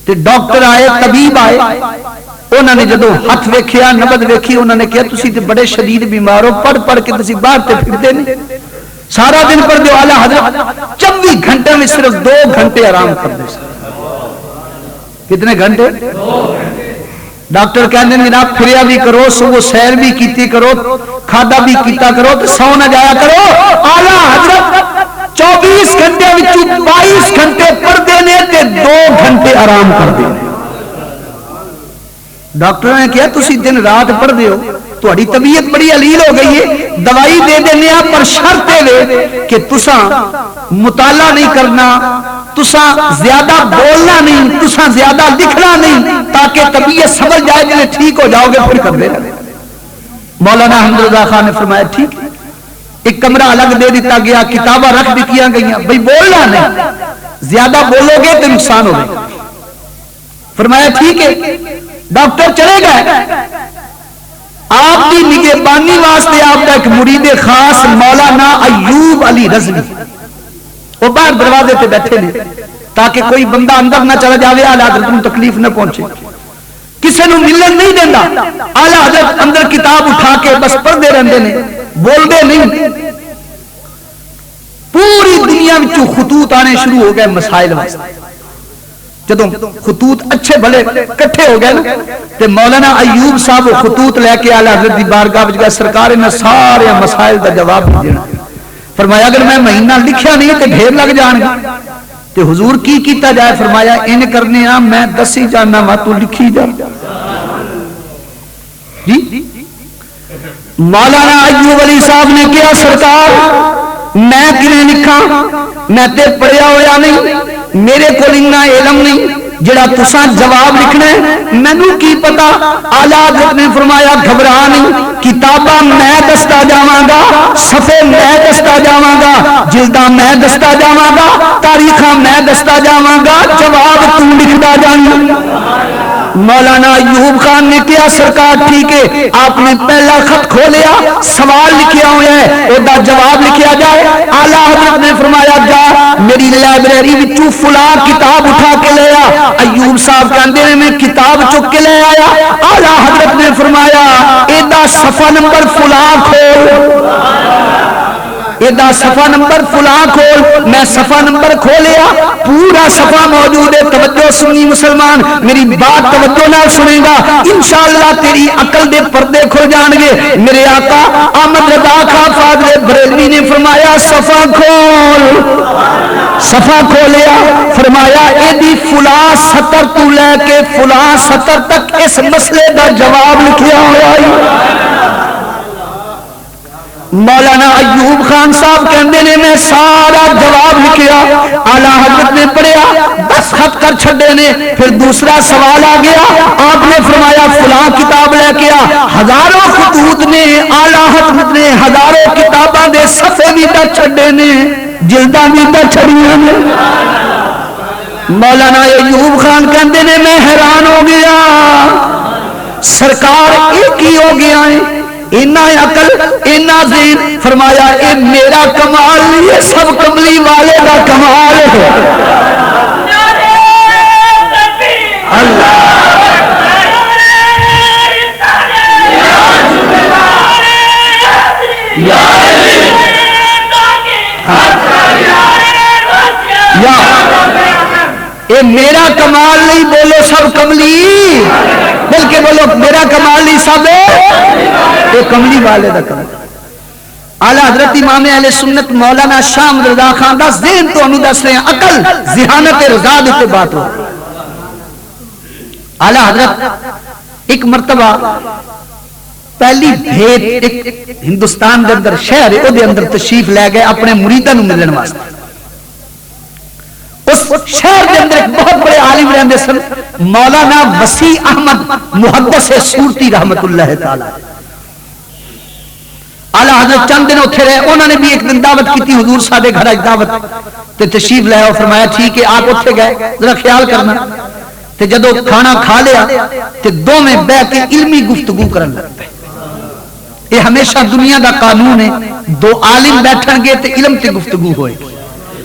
Speaker 1: تے ڈاکٹر آئے طبیب آئے انہوں نے جدو ہاتھ ویکھیا نبض ویکھی انہوں نے کہا تسی تے بڑے شدید بیمار ہو پڑھ پڑھ کے تسی باہر تے پھرتے نہیں سارا دن پر دیو اعلی حضرت 24 گھنٹے میں صرف 2 گھنٹے آرام کرتے ہیں. کتنے گھنٹے؟ 2 گھنٹے. ڈاکٹر کہنے جناب پھریا بھی کرو صبح سیر بھی کیتی کرو کھادا بھی کیتا کرو تو سو نہ جایا کرو. اعلی حضرت 24 گھنٹے وچوں 22 گھنٹے پڑھتے نے تے 2 گھنٹے آرام کرتے ہیں. ڈاکٹر نے کہا تسی دن رات پڑھ دیو تہاڈی طبیعت بڑی علیل ہو گئی ہے دوائی دے دینے پر شرط ہے کہ تساں مطالعہ نہیں کرنا تساں زیادہ بولنا نہیں تساں زیادہ لکھنا نہیں تاکہ طبیعت سمجھ جائے جنہیں ٹھیک ہو جاؤ گے پھر کر دے. مولانا حمد رضا خان نے فرمایا ٹھیک ایک کمرہ الگ دے دیتا گیا کتاباں رکھ دیا گئیاں بھئی بولنا نہیں زیادہ بولو گے تو نقصان ہوگا. فرمایا ٹھیک ہے ڈاکٹر چلے گئے. آپ کی نگہبانی واسطے آپ کا ایک مرید خاص مولانا ایوب علی رضوی وہ باہر دروازے تے بیٹھے نے تاکہ کوئی بندہ اندر نہ چلا جاوے اعلی حضرت کو تکلیف نہ پہنچے کسی نو ملن نہیں دینا. اعلی حضرت اندر کتاب اٹھا کے بس پڑھتے رہتے ہیں بولتے نہیں. پوری دنیا وچوں خطوط آنے شروع ہو گئے مسائل واسطے. جدو خطوط اچھے بھلے کٹھے ہو گئے تے مولانا ایوب صاحب خطوط لے کے اعلی حضرت دی بارگاہ وچ گئے سرکار نے سارے مسائل دا جواب دینا. فرمایا اگر میں مہینہ لکھیا نہیں تے ڈھیر لگ جان گے تے حضور کی کیتا جائے؟ فرمایا ان کرنے ہاں میں دسی جانا وا تو لکھی جا. جی مولانا ایوب علی صاحب نے کیا سرکار میں کنے لکھا؟ میں تے پڑھیا ہویا نہیں, میرے کو اتنا علم نہیں جڑا تساں جواب لکھنا ہے, مینوں کی پتا. اعلی حضرت نے فرمایا گھبرا نہیں, کتاباں میں دستا جاواں گا, صفحے میں دستا جاواں گا, جلداں میں دستا جاواں گا, تاریخاں میں دستا جاواں گا, جواب تو لکھدا جائیں. مولانا ایوب خان نے کیا سرکار ٹھیک ہے, آپ نے پہلا خط کھولیا, سوال لکھیا ہوا ہے, او دا جواب لکھیا جائے. اعلی حضرت نے فرمایا جا میری لائبریری وچوں فلاں کتاب اٹھا کے لے آ. ایوب صاحب کہندے نے میں کتاب چک کے لے آیا. اعلی حضرت نے فرمایا ایدا صفحہ نمبر فلاں کھول, ایدا صفحہ نمبر فلاں کھول. میں صفحہ نمبر کھولیا, پورا صفحہ موجود ہے. توجہ سنی مسلمان, میری بات توجہ نال سنے گا, انشاءاللہ تیری عقل دے پردے کھل جان گے. میرے آقا احمد رضا خان فاضل بریلوی نے فرمایا صفحہ کھول. صفحہ کھولیا, فرمایا ایدی فلاں سطر تو لے کے فلاں سطر تک اس مسئلے دا جواب لکھیا ہوا ہے. مولانا ایوب خان صاحب کہندے نے میں سارا جواب لکھیا. اعلی حضرت نے پڑھیا, 10 خط کر چھڈے نے. پھر دوسرا سوال آ گیا, آپ نے فرمایا فلاں کتاب لے کے آ. ہزاروں خطوط نے, اعلی حضرت نے ہزاروں کتاباں دے صفحے بھی تے چھڈے نے, جلداں بھی تے چھڑیاں نے. مولانا ایوب خان کہندے نے میں حیران ہو گیا, سرکار ایک ہی ہو گیا ہے, اینا عقل اینا ذہن. فرمایا اے میرا کمال نہیں, یہ سب کملی والے کا کمال ہے. اللہ اے میرا کمال نہیں, بولو سب کملی, بلکہ بولو میرا کمال نہیں, سب یہ کملی والے دا کمال. اعلی حضرت امام اہل سنت مولانا شاہ رضا خان دا ذہن تو ہمیں دس رہے ہیں, عقل ذہانت رضا دے بات ہو. اعلی حضرت ایک مرتبہ پہلی بھیٹ ایک ہندوستان دے اندر شہر ہے, او دے اندر تشریف لے گئے اپنے مریداں نوں ملن واسطے. اس شہر کے اندر ایک بہت بڑے عالم رہندے سن, مولانا وسیع احمد محدث سورتی رحمت اللہ تعالی. اعلی حضرت چند دن اتنے رہے, انہوں نے بھی ایک دن دعوت کی تھی, حضور ساڈے گھر دعوت تے تشریف لے آؤ. فرمایا ٹھیک ہے, آپ اتنے گئے, ذرا خیال کرنا. تے جدو کھانا کھا لیا تے دو میں بیٹھ کے علمی گفتگو کرن لگ پے. یہ ہمیشہ دنیا دا قانون ہے, دو عالم بیٹھن گے تے علم تے گفتگو ہوئے گی,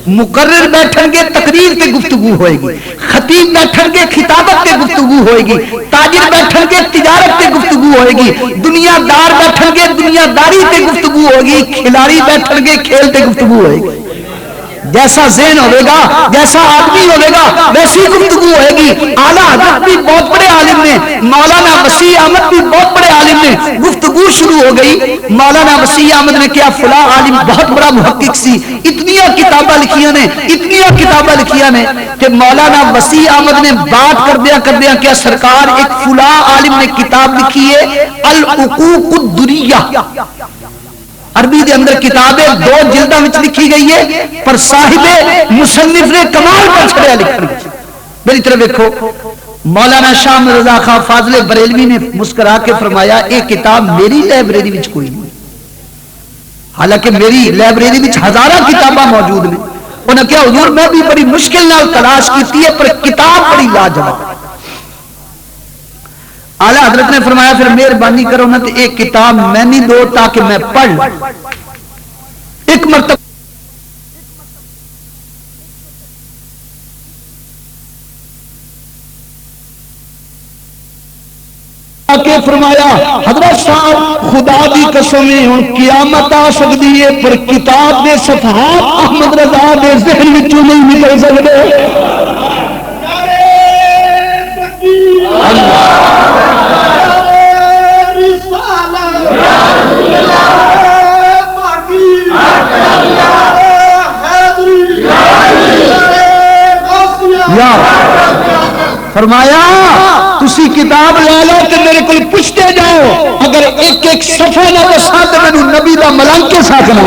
Speaker 1: مقرر بیٹھن گے تقریر تے گفتگو ہوئے گی, خطیب بیٹھن گے خطابت تے گفتگو ہوئے گی, تاجر بیٹھن گے تجارت تے گفتگو ہوئے گی, دنیا دار بیٹھن گے دنیا داری تے گفتگو ہوئے گی, کھلاڑی بیٹھن گے کھیل تے گفتگو ہوئے گی. جیسا ذہن ہوئے گا, جیسا آدمی ہوئے گا, ویسی گفتگو ہوئے گی. اعلیٰ حضرت بھی بہت بڑے عالم نے, مولانا وسیع احمد بھی بہت بڑے عالم نے. گفتگو شروع ہو گئی. مولانا وسیع احمد نے کیا فلاں عالم بہت بڑا محقق سی, اتنیاں کتاباں لکھیاں نے, اتنیاں کتاباں لکھیاں نے. کہ مولانا وسیع احمد نے بات کر دیا کیا سرکار ایک فلاں عالم نے کتاب لکھی ہے العقوق الدریہ, عربی دے اندر کتاب ہے, 2 جلداں وچ لکھی گئی ہے, پر صاحب مصنف نے کمال کر چھڑیا لکھن. میری طرف دیکھو, مولانا شاہ رضا خان فاضل بریلوی نے مسکرا کے فرمایا اے کتاب میری لائبریری وچ کوئی نہیں, حالانکہ میری لائبریری وچ ہزاراں کتاباں موجود نے. انہوں نے کہا حضور میں بھی بڑی مشکل نال تلاش کی ہے, پر کتاب بڑی لاجواب. اعلی حضرت نے فرمایا پھر مہربانی کرو نا تو ایک کتاب میں نہیں دو تاکہ میں پڑھ لوں. ایک مرتبہ کے فرمایا حضرت صاحب خدا دی قسم ہن قیامت آ سکتی ہے, پر کتاب دے صفحات احمد رضا دے ذہن وچوں نہیں نکل سکدے. یا فرمایا تسی کتاب لے لو کہ میرے کو پوچھتے جاؤ اگر ایک ایک صفحہ نہ دسا تو میں نبی دا ملنگ کے ساتھ نہ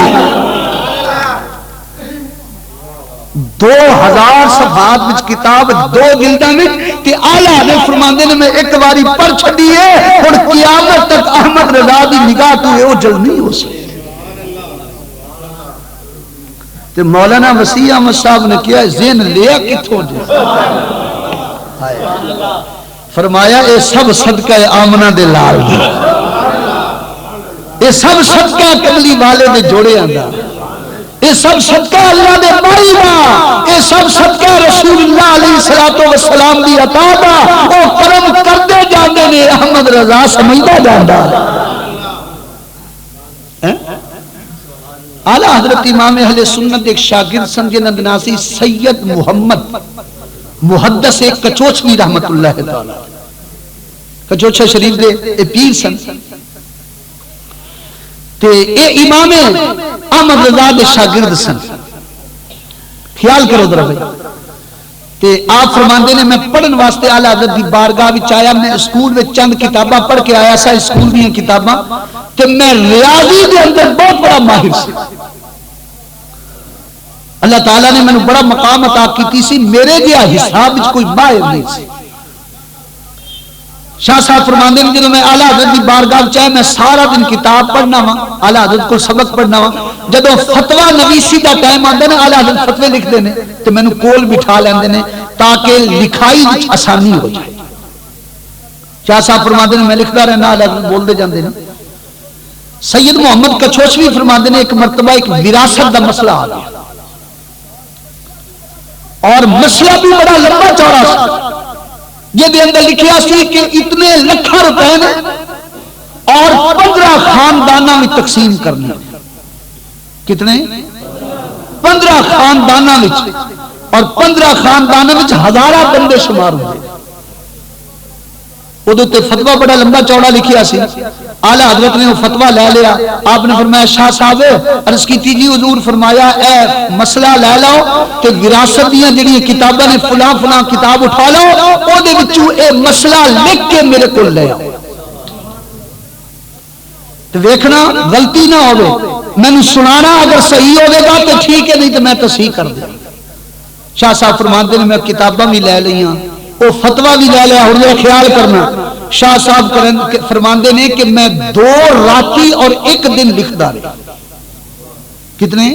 Speaker 1: 2000 صفحات وچ کتاب 2 جلداں وچ تے اعلی حضرت فرماندے نے میں ایک باری پڑھ چھڈی ہے ہن قیامت تک احمد رضا دی نگاہ تو اوجل نہیں ہو سکتی تے مولانا وسیع احمد صاحب نے کیا ذہن لیا کتھوں جے فرمایا اے سب صدقہ آمنہ دے لال دی اے سب صدقہ کملی والے دے جوڑے آندا اے سب صدقہ اللہ دے بائی دا اے سب صدقہ رسول اللہ علیہ السلام دی عطا دا او کرم کردے جاندے نے احمد رضا سمجھدا جاندا اعلی حضرت امام اہل سنت ایک شاگرد سن جنہاں دا نام سی سید محمد محدث کچوچوی رحمت اللہ تعالی کچوچا شریف دے اے پیر سن تے اے امام احمد رضا دے شاگرد سن خیال کرو ذرا بھائی تے آپ فرماندے نے میں پڑھن واسطے اعلی حضرت دی بارگاہ وچ آیا میں اسکول وچ چند کتاباں پڑھ کے آیا سا اسکول دیاں کتاباں تے میں ریاضی دے اندر بہت بڑا ماہر سی اللہ تعالیٰ نے مینوں بڑا مقام عطا کیتی سی میرے جہا حساب وچ کوئی ماہر نہیں سی شاہ صاحب فرماندے نے جدوں میں اعلی حضرت دی بارگاہ وچ آیا میں سارا دن کتاب پڑھنا وا اعلی حضرت کو سبق پڑھنا وا جدوں فتوی نویسی دا ٹائم آندا نا اعلی حضرت فتوی لکھدے نے تے مینوں کول بٹھا لیندے نے تاکہ لکھائی وچ آسانی ہو جائے شاہ صاحب فرماندے نے میں لکھدا رہنا اعلی حضرت بولدے جاندے نے سید محمد کچوچوی فرماندے نے ایک مرتبہ ایک وراثت دا مسئلہ آ گیا اور مسئلہ بھی بڑا لمبا چوڑا سی یہ دے اندر لکھیا سی کہ اتنے لکھاں روپے نے اور 15 خانداناں میں تقسیم کرنے کتنے 15 خانداناں وچ اور 15 خانداناں وچ ہزاراں بندے شمار ہوئے ادو تے فتویٰ بڑا لمبا چوڑا لکھیا سی اعلی حضرت نے وہ فتویٰ لے لیا آپ نے فرمایا شاہ صاحب عرض کی جی حضور فرمایا اے مسئلہ لے لو کہ وراثت دیاں جڑی کتاباں نے فلاں فلاں کتاب اٹھا لو او دے وچوں اے مسئلہ لکھ کے میرے کول لے آؤ تے ویکھنا غلطی نہ ہوے مینوں سنانا اگر صحیح ہوے گا تو ٹھیک ہے نہیں تو میں تصحیح کر دوں شاہ صاحب فرماندے نے میں کتاباں بھی لے لئیاں وہ فتویٰ بھی لے لیا اور میرا خیال کرنا شاہ صاحب فرماندے نے کہ میں 2 راتی اور 1 دن لکھدا رہا کتنے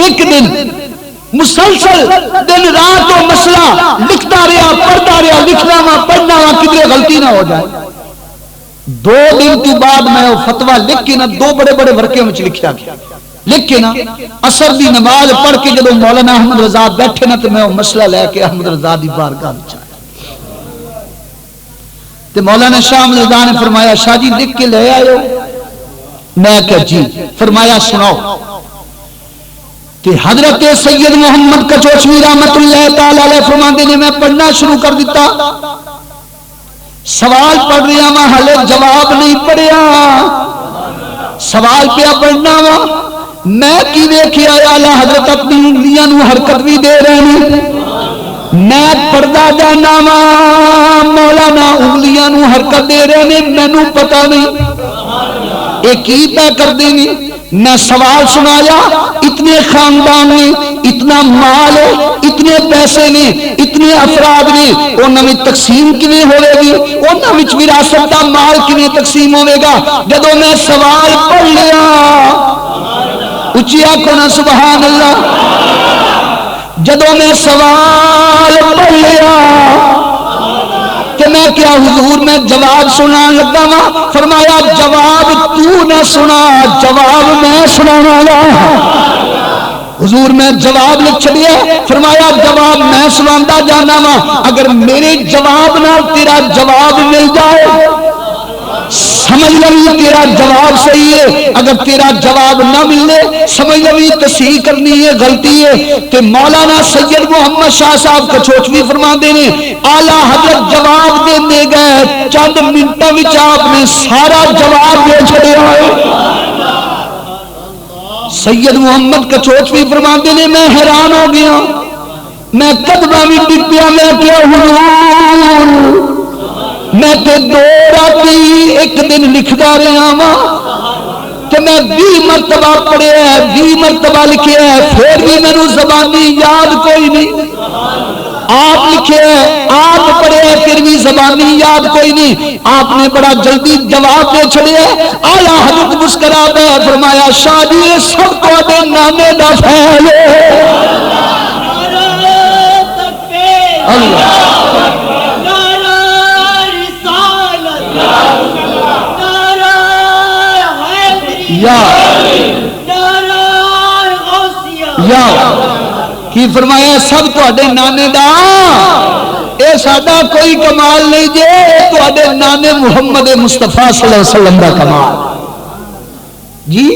Speaker 1: 1 دن مسلسل دن رات وہ مسئلہ لکھتا رہا پڑھتا رہا لکھنا وا پڑھنا وا کدھر غلطی نہ ہو جائے 2 دن کے بعد میں وہ فتویٰ لکھ کے نا 2 بڑے بڑے ورقے میں لکھا گیا لکھ کے نا عصر دی نماز پڑھ کے جب مولانا احمد رضا بیٹھے نا تو میں وہ مسئلہ لے کے احمد رضا دی بارگاہ میں آیا تو مولانا شاہ احمد رضا نے فرمایا شاہ جی لکھ کے لے آئے ہو میں کہا جی فرمایا سناؤ کہ حضرت سید محمد کچوچوی رحمت اللہ تعالی علیہ فرماندے نے میں پڑھنا شروع کر دیتا سوال پڑھ رہا میں ہلے جواب نہیں پڑھیا سوال پہ پڑھنا وا میں کی ویکھیا اعلی حضرت اپنی انگلیاں نو حرکت بھی دے رہے ہیں میں پڑھدا جانا وا مولانا انگلیاں نو حرکت دے رہے ہیں مینوں پتہ نہیں اے کی پہ کر دیں گے میں سوال سنایا اتنے خاندان نے اتنا مال ہے اتنے پیسے نے اتنے افراد نے انہاں میں تقسیم کیویں ہوے گی انہاں وچ وراثت دا مال کیویں تقسیم ہوے گا جدوں میں سوال پڑھ لیا اچھی آنکھوں نا سبحان اللہ جدوں میں سوال پڑھ لیا کہ میں کیا حضور میں جواب سنا لگا وا فرمایا جواب تو نہ سنا جواب میں سنانا وا حضور میں جواب لکھ چھڑیا فرمایا جواب میں سناتا جانا وا اگر میرے جواب نال تیرا جواب مل جائے سمجھ لوی تیرا جواب صحیح ہے اگر تیرا جواب نہ ملے سمجھ لوی تصحیح کرنی ہے غلطی ہے کہ مولانا سید محمد شاہ صاحب کچوچوی فرماندے نے اعلی حضرت جواب دیندے گئے چند منٹوں وچ آپ نے سارا جواب دے چھڑیا ہے سید محمد کچوچوی فرماندے نے میں حیران ہو گیا میں قدمہ بھی ڈپیا میں کیا حضور میں تے 2 راتی ایک دن لکھدا رہا ہاں کہ میں 20 مرتبہ پڑھیا ہے 20 مرتبہ لکھیا ہے پھر بھی میرے زبانی یاد کوئی نہیں آپ لکھے آپ پڑھے پھر بھی زبانی یاد کوئی نہیں آپ نے بڑا جلدی جواب دے چھڑے آیا حضرت مسکرا دے فرمایا شاہ جی یہ سب کو نامے دا پھیل اللہ یا کی فرمایا سب تے نانے دا اے ساڈا کوئی کمال نہیں جے تے نانے محمد مصطفیٰ صلی اللہ علیہ وسلم دا کمال جی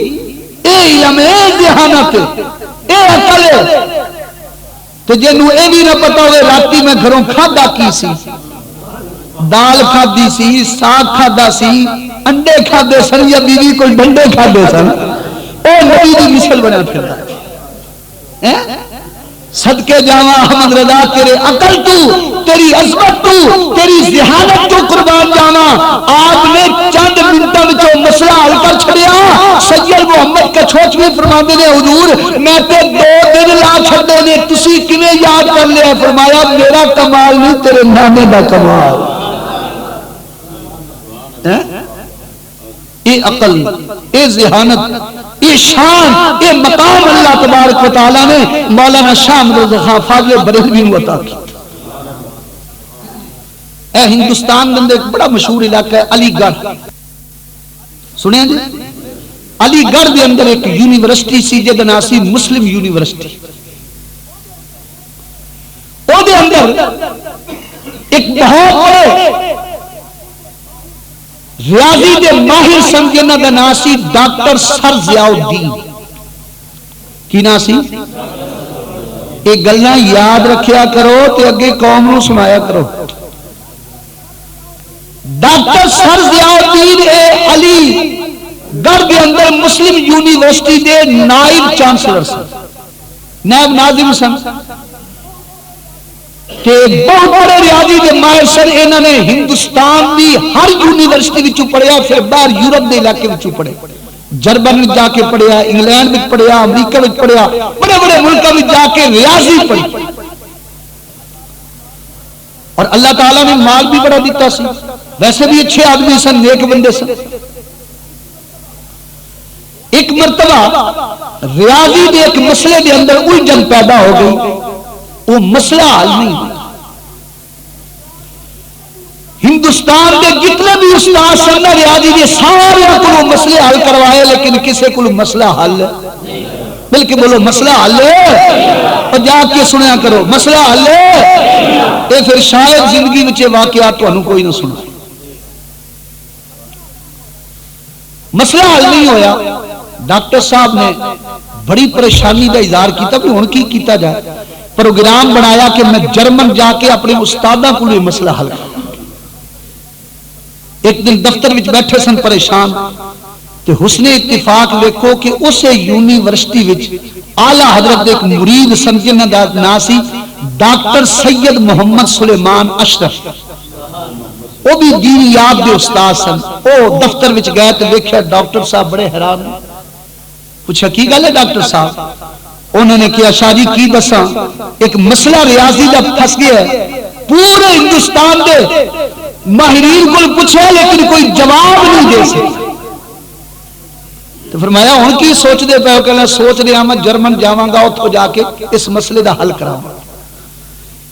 Speaker 1: اے علم اے ذہانت اے عقل تو جنوں اے بھی نہ پتا ہوئے راتی میں گھروں کھادا کی سی دال کھادی سی ساگ کھادا سی انڈے کھادے سن یا بیوی کوئی ڈنڈے کھادے سن او نبی دی مثل بنا پھردا ہے صدقے جاواں احمد رضا تیرے عقل تو تیری عظمت تو تیری ذہانت تو قربان جاواں آپ نے چند منٹوں وچوں مسئلہ حل کر چھڑیا سید محمد کچھوچوی فرماندے نے حضور میں تے 2 دن لا چھڈے نے تسی کیویں یاد کر لیا فرمایا میرا کمال نہیں تیرے نانے دا کمال اے عقل اے ذہانت اے شان اے مقام اللہ تبارک و تعالی نے مولانا شاہ احمد رضا فاضل بریلوی کو عطا کیا اے ہندوستان کے اندر ایک بڑا مشہور علاقہ ہے علی گڑھ سنیا جی علی گڑھ کے اندر ایک یونیورسٹی سی جے دا نام سی مسلم یونیورسٹی او دے اندر ایک بہت بڑے ریاضی دے ماہر سن جنہ دا نام سی ڈاکٹر سر ضیاء الدین کی نام سی یہ گلاں یاد رکھیا کرو تے اگے قوم نو سنایا کرو ڈاکٹر سر ضیاء الدین اے علی گڑھ دے اندر مسلم یونیورسٹی دے نائب چانسلر سن نائب ناظم سن کہ بہت بڑے ریاضی کے ماہر سن انہوں نے ہندوستان دی ہر یونیورسٹی وچوں پڑھیا پھر باہر یورپ دے علاقے وچوں پڑھے جرمن میں جا کے پڑھیا انگلینڈ میں پڑھیا امریکہ میں پڑھیا بڑے بڑے ملکوں میں جا کے ریاضی پڑھی اور اللہ تعالیٰ نے مال بھی بڑا دیتا سی ویسے بھی اچھے آدمی سن نیک بندے سن ایک مرتبہ ریاضی دے ایک مسئلے دے اندر الجھن پیدا ہو گئی وہ مسئلہ حل نہیں ہندوستان کے جتنے بھی استاد سن ریاضی کے سارے کو مسئلے حل کروائے لیکن کسی کو مسئلہ حل بلکہ بولو مسئلہ حل اور جا کے سنیا کرو مسئلہ حل یہ پھر شاید زندگی میں واقعات تمہیں کوئی نہ سنا مسئلہ حل نہیں ہویا ڈاکٹر صاحب نے بڑی پریشانی کا اظہار کیا کہ ہن کی کیتا جائے پروگرام بنایا کہ میں جرمن جا کے اپنے استادوں کو یہ مسئلہ حل کروں ایک دن دفتر وچ بیٹھے سن پریشان تو حسن اتفاق دیکھو کہ اس یونیورسٹی وچ اعلی حضرت ایک مرید سن جنہاں دا نام سی ڈاکٹر سید محمد سلیمان اشرف وہ بھی دین یاب دے استاد سن وہ دفتر وچ گئے تو دیکھا ڈاکٹر صاحب بڑے حیران پوچھا کی گل ہے ڈاکٹر صاحب انہوں نے کیا شاہ جی کی دساں ایک مسئلہ ریاضی کا پھنس گیا ہے پورے ہندوستان دے ماہرین کو پوچھا لیکن کوئی جواب نہیں دے سکتا تو فرمایا ہن کی سوچ دے پے کہ سوچ رہا میں جرمن جاواں گا اوتھوں جا کے اس مسئلے دا حل کراواں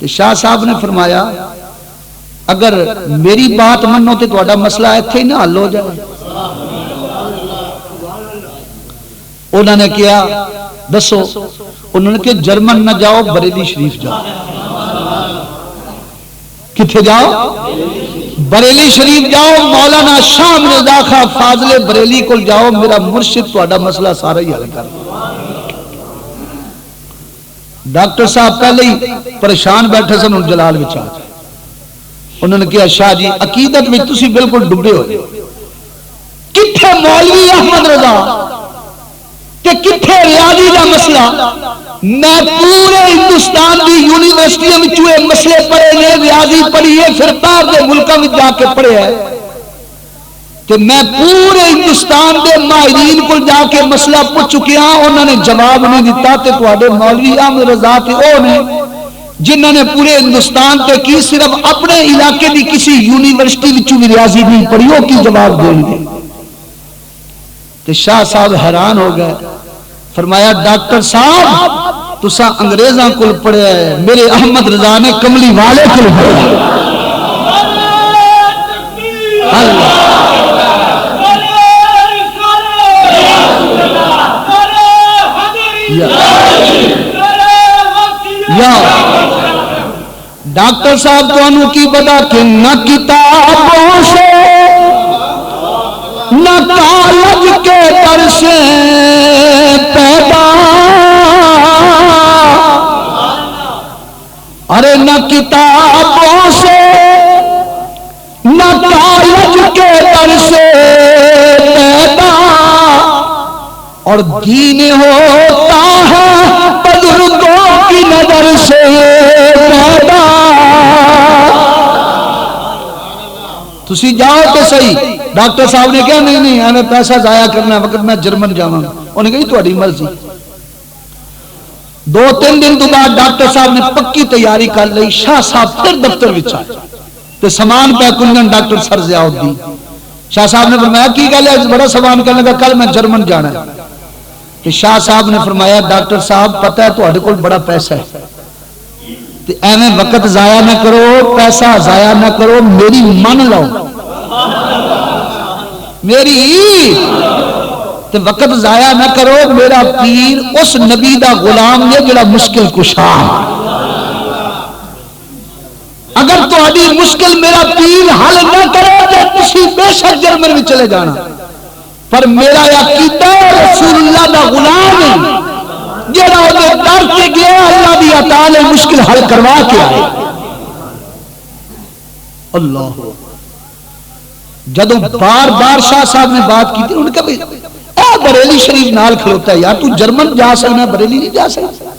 Speaker 1: تو شاہ صاحب نے فرمایا اگر میری بات منو تے تہاڈا مسئلہ ایتھے ہی نہ حل ہو جائے انہوں نے کیا دسو انہوں نے کہ جرمن نہ جاؤ بریلی شریف جاؤ کتنے جاؤ بریلی شریف جاؤ مولانا شاہ رضا خان فاضل بریلی کو جاؤ میرا مرشد تہاڈا مسئلہ سارا ہی حل کر ڈاکٹر صاحب پہلے ہی پریشان بیٹھے سن ان جلال بچا انہوں نے کہا شاہ جی عقیدت میں تسی بالکل ڈبے ہوئے کتنے مولوی احمد رضا کہ کتنے ریاضی کا مسئلہ میں پورے ہندوستان کی یونیورسٹیوں میں مسئلے پڑھے نے ریاضی پڑھی ہے پھر باہر کے ملکوں میں جا کے پڑھے ہے کہ میں پورے ہندوستان کے ماہرین کو جا کے مسئلہ پوچھ چکی ہاں انہوں نے جواب نہیں دیتا تے تواڈے مولوی احمد رضا تے او نے جنہوں نے پورے ہندوستان تے کی صرف اپنے علاقے کی کسی یونیورسٹی وچوں بھی ریاضی نہیں پڑھی وہ کی جواب دیں گے تے شاہ صاحب حیران ہو گئے فرمایا ڈاکٹر صاحب تسا انگریزاں کول پڑھیا ہے میرے احمد رضا نے کملی والے کول پڑھیا اللہ یا ڈاکٹر صاحب تو کی پتا کہ نہ کتابوں سے نہ کالج کے در سے پیدا ارے نہ کتابوں سے نہ کالج کے در سے پیدا اور دین ہوتا ہے بزرگوں کی نظر سے پیدا تسی جاؤ تو صحیح ڈاکٹر صاحب نے کہا نہیں ہمیں پیسہ ضائع کرنا ہے وقت میں جرمن جاؤں گا انہوں نے کہا تہاڈی مرضی 2-3 دن تو بعد ڈاکٹر صاحب نے پکی تیاری کر لی شاہ صاحب پھر دفتر وچ آئے تے سامان پہ کنجن ڈاکٹر سر ضیاء الدین شاہ صاحب نے فرمایا کی گل ہے بڑا سامان کرنے کا کل میں جرمن جانا ہے کہ شاہ صاحب نے فرمایا ڈاکٹر صاحب پتہ ہے تہاڈے کول بڑا پیسہ ہے تے ایویں وقت ضائع نہ کرو پیسہ ضائع نہ کرو میری من لو میری تے وقت ضائع نہ کرو میرا پیر اس نبی دا غلام ہے جڑا مشکل کشا اگر تہاڈی مشکل میرا پیر حل نہ کرے تے تسی بے شک جرمن میں چلے جانا پر میرا عقیدہ رسول اللہ دا غلام ہے جڑا اودے در تے گیا اللہ دی عطا نے مشکل حل کروا کے آئے اللہ جدو بار بار شاہ صاحب نے بات کی تھی انہوں نے کہا اے بریلی شریف نال کھلوتا ہے یار تو جرمن جا سکنا بریلی نہیں جا سکتا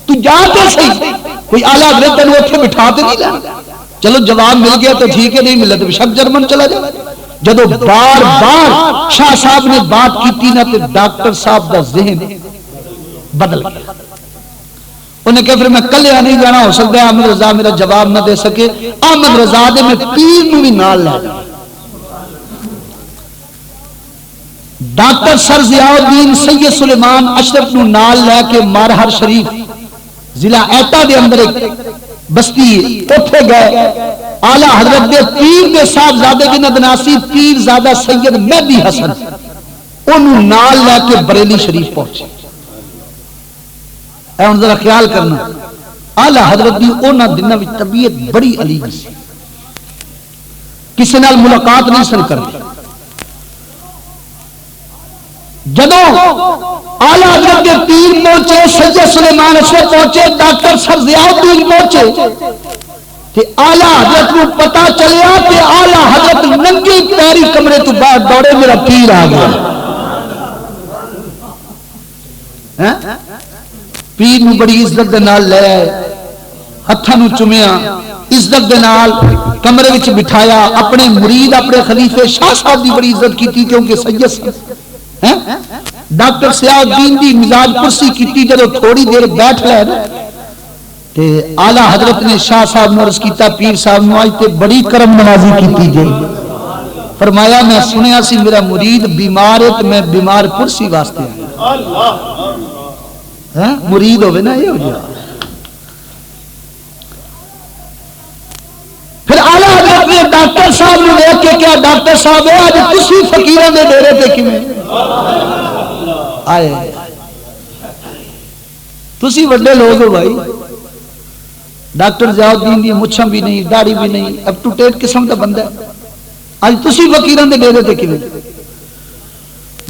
Speaker 1: تو جا تو صحیح کوئی اعلیٰ حضرت تینوں اوتھے بٹھا تے نہیں لینا چلو جواب مل گیا تو ٹھیک ہے نہیں ملا تو شک جرمن چلا جائے جدو بار بار شاہ صاحب نے بات کی تھی نا تو ڈاکٹر صاحب دا ذہن بدل گیا انہیں کہا پھر میں کلیا نہیں جانا ہو سکتا ہے احمد رضا میرا جواب نہ دے سکے احمد رضا دے میں پیر نو بھی نال لے ڈاکٹر سر ضیاء الدین سید سلیمان اشرف نو نال لے کے مارہر شریف ضلع ایٹا دے اندر ایک بستی اٹھے گئے اعلیٰ حضرت دے پیر دے صاحبزادے کی ندناسی پیر زادہ سید مہدی حسن انہوں نال لے کے بریلی شریف پہنچے اے ان ذرا خیال کرنا اعلیٰ حضرت دی اونا دنوں میں طبیعت بڑی علی سی کسی نال ملاقات نہیں سن کرتی جدو اعلیٰ حضرت کے پیر پہنچے سید سلیمان اشرف پہنچے ڈاکٹر سر ضیاء الدین پہنچے کہ اعلیٰ حضرت کو پتا چلیا کہ اعلیٰ حضرت ننگی پیری کمرے تو باہر دوڑے میرا پیر آ گیا پیر نو بڑی عزت دے نال لے ہتھاں نو چومیا عزت دے نال کمرے وچ بٹھایا اپنے مرید اپنے خلیفے شاہ صاحب دی بڑی عزت کیتی کیونکہ سید ڈاکٹر ضیاء الدین دی مزاج پرسی کیتی جدو تھوڑی دیر بیٹھ لے تے اعلیٰ حضرت نے شاہ صاحب نے عرض کیتا پیر صاحب نو آج تے بڑی کرم نوازی کیتی جائے فرمایا میں سنیا سی میرا مرید بیمار ہے تو میں بیمار پرسی واسطے مرید ہوئے نا یہ ہو جائے پھر اعلیٰ حضرت نے ڈاکٹر صاحب نے دیکھ کے کیا ڈاکٹر صاحب ہے آج کسی فقیروں نے ڈیرے تے کیویں آئے تسی وڈے لوگ ہو بھائی ڈاکٹر ضیاء الدین دی مچھاں بھی نہیں داڑھی بھی نہیں اپ ٹو ڈیٹ قسم دا بندہ ہے آج تسی فقیراں دے ڈیرے تے کیویں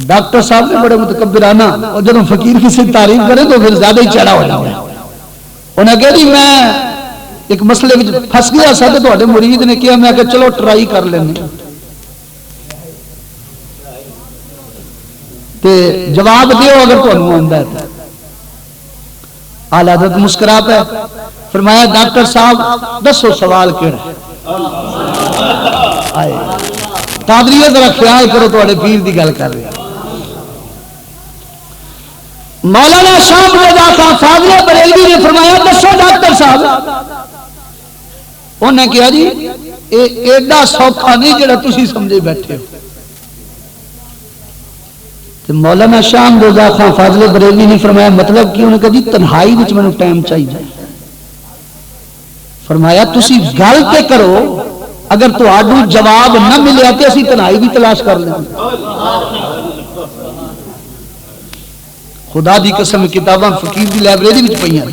Speaker 1: ڈاکٹر صاحب نے بڑے متکبرانہ اور جب فقیر کسی تعریف کرے تو پھر زیادہ ہی چڑھا ہو جاتا ہے انہیں کہا جی میں ایک مسئلے میں پھنس گیا سا تو تہاڈے مرید نے کیا میں کہ چلو ٹرائی کر لینے تے جواب دیو اگر تمہیں آندا ہے۔ اعلی حضرت مسکرا پہ فرمایا ڈاکٹر صاحب دسو سوال کیڑا ہے؟ قادریہ ذرا خیال کرو تواڈے پیر دی گل کر رہے مولانا شاہ رضا خان فاضل بریلوی نے فرمایا دسو ڈاکٹر صاحب، انہیں کہا جی ایڈا سوکھا نہیں جڑا تسی سمجھے بیٹھے ہو۔ مولانا شاہ رضا خان فاضل بریلوی نے فرمایا مطلب کہ انہیں کہا جی تنہائی وچ مینوں ٹائم چاہیے۔ فرمایا تسی گل تے کرو، اگر تہاڈوں جواب نہ ملیا تے اسی تنہائی بھی تلاش کر لیں۔ خدا دی قسم کتاباں فقیر دی لائبریری وچ پئیاں۔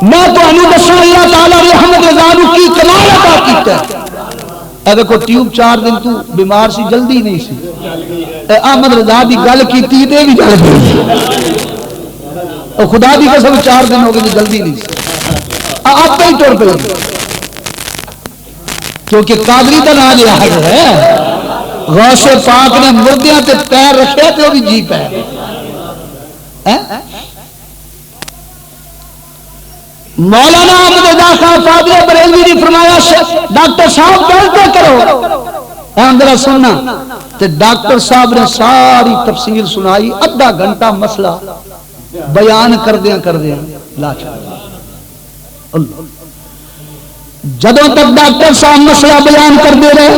Speaker 1: میں تانوں دساں اللہ تعالی نے احمد رضا نوں کی کمال عطا کیتا ہے۔ اے دیکھو ٹیوب 4 دن تو بیمار سی، جلدی نہیں سی، احمد رضا دی گل کیتی تے بھی گل پئی، خدا دی قسم 4 دن ہو گئے جلدی نہیں سی، آپ ہی ٹر پہ، کیونکہ قادری کا نام لیا ہے۔ غوث پاک نے مردیاں تے پیر رکھے تے وہ بھی جی پہ۔ مولانا احمد رضا خان فاضل بریلوی نے فرمایا ڈاکٹر صاحب گل تو کرو، اندر سننا۔ تے ڈاکٹر صاحب نے ساری تفصیل سنائی، ادھا گھنٹہ مسئلہ بیان کردیاں لا چھوڑا۔ جدوں تک ڈاکٹر صاحب مسئلہ بیان کرتے رہے،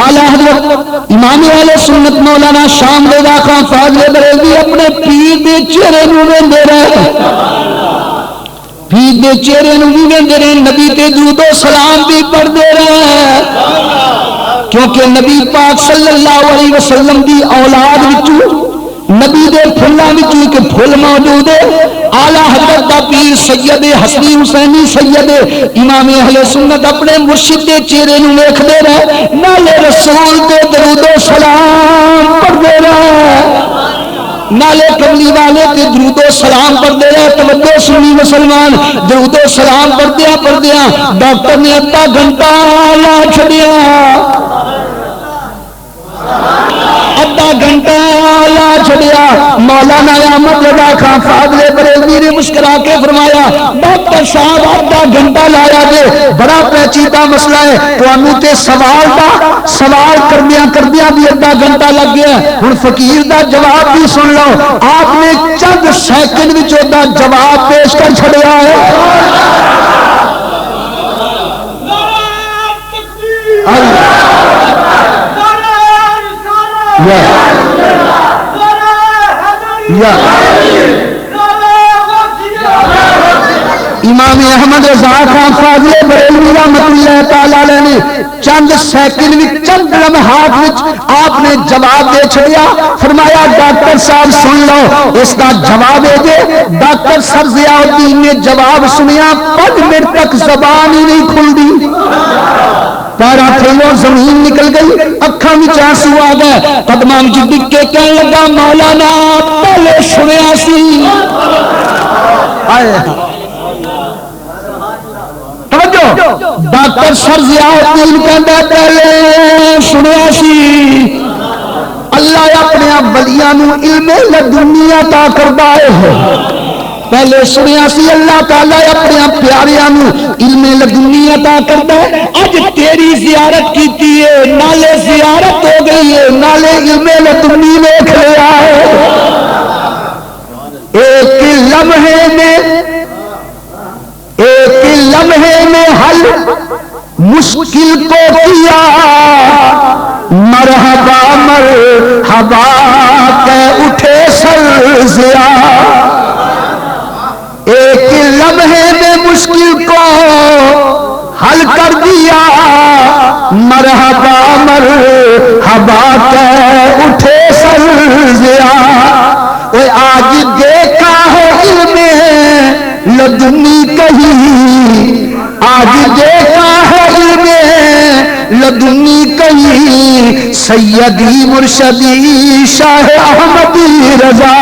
Speaker 1: اعلی حضرت امام اہل سنت مولانا شاہ رضا خان فاضل بریلوی اپنے پیر دے چہرے نوں ویندے رہے، پیر دے چہرے نوں بھی ویندے رہے، نبی تے درود و سلام بھی پڑھتے رہے، کیونکہ نبی پاک صلی اللہ علیہ وسلم دی اولاد وچوں نبی دے پھلاں وچوں ایک پھل موجود ہے۔ اعلی حضرت دا پیر سید حسنی حسینی سید امام اہل سنت اپنے مرشد دے چہرے نوں ویکھدے رہے، نالے رسول دے درود و سلام پڑھدے رہے، نالے کملی والے تے درود و سلام پڑھدے رہے۔ توجہ سنی مسلمان، درود و سلام پڑھدیاں ڈاکٹر نے ادھا گھنٹہ لا چھڑیا، ادھا گھنٹہ لا چھڑیا۔ مولانا احمد رضا خان فاضل بریلوی نے مسکرا کے فرمایا ڈاکٹر صاحب ادھا گھنٹہ لایا جے، بڑا پیچیدہ مسئلہ ہے، تانوں تے سوال کردیاں بھی ادھا گھنٹہ لگ گیا۔ ہن فقیر دا جواب بھی سن لو، آپ نے چند سیکنڈ وچ دا جواب پیش کر چھڑیا ہے۔ امام احمد رضا خان فاضل بریلوی رحمۃ اللہ تعالی علیہ نے چند سیکنڈ میں چند لمحات وچ آپ نے جواب دے چھڑیا۔ فرمایا ڈاکٹر صاحب سن لو، اس کا جواب ہے جے۔ ڈاکٹر سر ضیاء الدین نے جواب سنیا، 5 منٹ تک زبان ہی نہیں کھلدی، پیرا تھلوں زمین نکل گئی، اکھاں وچ آنسو آ گئے، قدماں وچ ڈگ کے کہنے لگا مولانا پہلے سنیا سی۔ ڈاکٹر سر ضیاء الدین کہندا پہلے سنیا سی۔ اللہ اپنے ولیاں نوں علم لدنی عطا کردا ہے، پہلے سنیا سی اللہ تعالی اپنے پیاریاں نوں علم لدنی عطا کردا ہے۔ اج تیری زیارت کیتی ہے، نالے زیارت ہو گئی ہے، نالے علم لدنی ویکھ لیا ہے۔ ایک لمحے میں حل مشکل کو کیا، مرحبا مرحبا کہ اٹھے سر ضیاء۔ ایک لمحے میں مشکل کو حل کر دیا، مرحبا مرحبا کہ اٹھے سر ضیاء۔ اے آج دیکھا ہے علم لدنی کہیں، آج دیکھا ہے علم لدنی کہیں، سیدی مرشدی شاہ احمدی رضا۔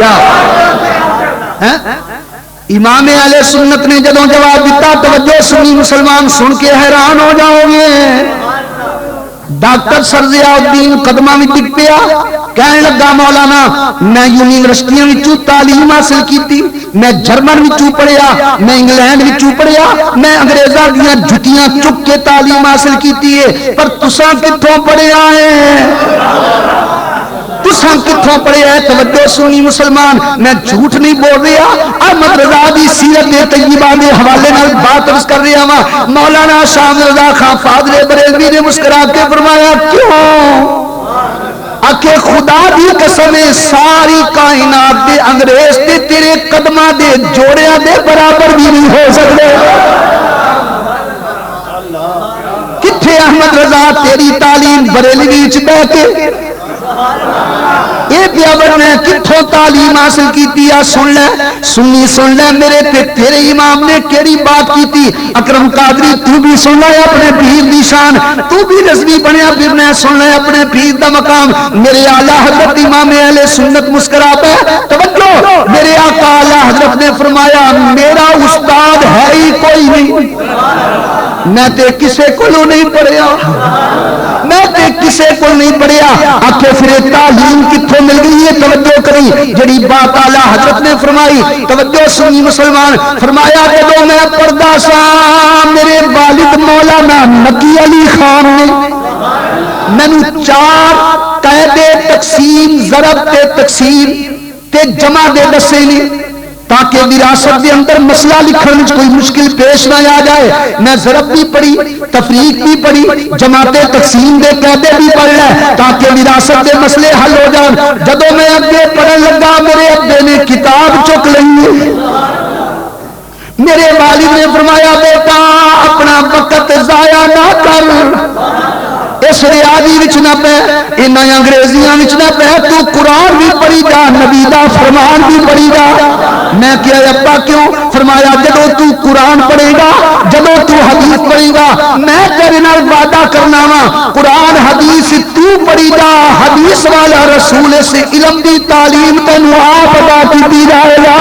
Speaker 1: یا امام اہل سنت نے جدوں جواب دیتا، توجہ سنی مسلمان سن کے حیران ہو جاؤ گے، ڈاکٹر سر ضیاء الدین قدمہ میں ڈگ پیا، کہنے لگا مولانا میں یونیورسٹیاں وچوں تعلیم حاصل کیتی، میں جرمن وچوں پڑھیا، میں انگلینڈ وچوں پڑھیا، میں انگریزاں دیاں جُتیاں چک کے تعلیم حاصل کیتی ہے، پر تساں کتھوں پڑھیا ہے؟ تساں کتھوں پڑھیا ہے؟ توجہ سنی مسلمان، میں جھوٹ نہیں بول رہا، احمد رضا دی سیرت طیبہ دے حوالے نال بات عرض کر رہا ہاں۔ مولانا شاہ رضا خان فاضل بریلوی نے مسکرا کے فرمایا کیوں؟ کہ خدا دی قسم ساری کائنات دے انگریز تے تیرے قدماں دے جوڑیاں دے برابر بھی نہیں ہو سکتے۔ کتھے احمد رضا تیری تعلیم بریلوی وچ بیٹھ کے یہ پیا بننا کتھوں تعلیم حاصل کیتی ہے؟ سن لے سنی سن لے، میرے تے تیرے امام نے کیڑی بات کیتی؟ اکرم قادری تو بھی سن لے اپنے پیر دی شان، تو بھی رضوی بنیا پھرنا، سن لے اپنے پیر دا مقام۔ میرے اعلیٰ حضرت امام اہل سنت مسکرا پہ توجہ، میرے آقا اعلیٰ حضرت نے فرمایا میرا استاد ہے ہی کوئی نہیں، میں تے کسے کو نہیں پڑھیا، میں تے کسے کو نہیں پڑھیا۔ آخر پھر تعلیم کتھوں مل گئی ہے؟ توجہ کری جڑی بات اعلیٰ حضرت نے فرمائی، توجہ سنی مسلمان، فرمایا جدوں میں پڑھدا سا میرے والد مولانا نقی علی خان نے مینوں 4 قاعدے تقسیم ضرب تے تقسیم تے جمع دے دسے نے تاکہ وراثت کے اندر مسئلہ لکھنے میں کوئی مشکل پیش نہ آ جائے۔ میں ضرب بھی پڑھی، تفریق بھی پڑھی، جماعت تقسیم دے قاعدے بھی پڑھ لے تاکہ وراثت کے مسئلے حل ہو جان۔ جدوں میں اگے پڑھن لگا میرے ابے نے کتاب چک لی، میرے والد نے فرمایا بیٹا اپنا وقت ضائع نہ کر، اس ریاضی وچ نہ پے، انہاں انگریزیاں وچ نہ پے، تو قرآن بھی پڑھی جا، نبی دا فرمان بھی پڑھی جا۔ میں کیا ابا کیوں؟ فرمایا جدوں تو قرآن پڑھے گا، جدوں تو حدیث پڑھے گا، میں تیرے نال وعدہ کرنا وا قرآن حدیث تو پڑھی جا، حدیث والا رسول سے علم دی تعلیم تینوں آپ ادا کی جائے گا۔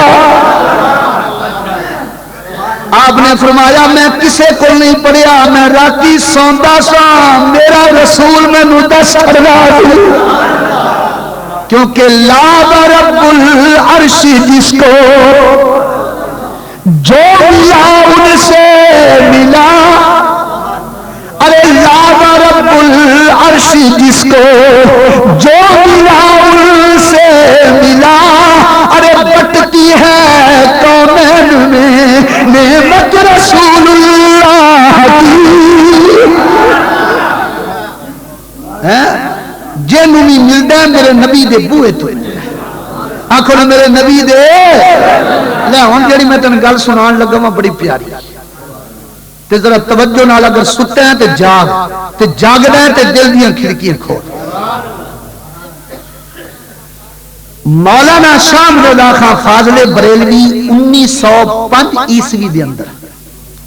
Speaker 1: آپ نے فرمایا میں کسے کو نہیں پڑھیا، میں راتی سوندا سا میرا رسول مینوں دس کرنا، کیونکہ لا رب العرش جس کو جو ملا ان سے ملا، ارے لا رب العرش جس کو جو ملا ان سے ملا، ارے بٹتی ہے کونین میں نعمت رسول اللہ جنوں بھی ملتا ہے میرے نبی دے بوئے تو آخو نا میرے نبی دے لے ہوں جیڑی میں تین گل سنان لگا میں بڑی پیاری تے ذرا توجہ نال اگر ستا ہے تے جاگ تے جاگنا ہے تے دل دیاں کھڑکیاں کھول۔ مولانا شاہ رضا خان فاضل بریلوی 1905 عیسوی دے اندر،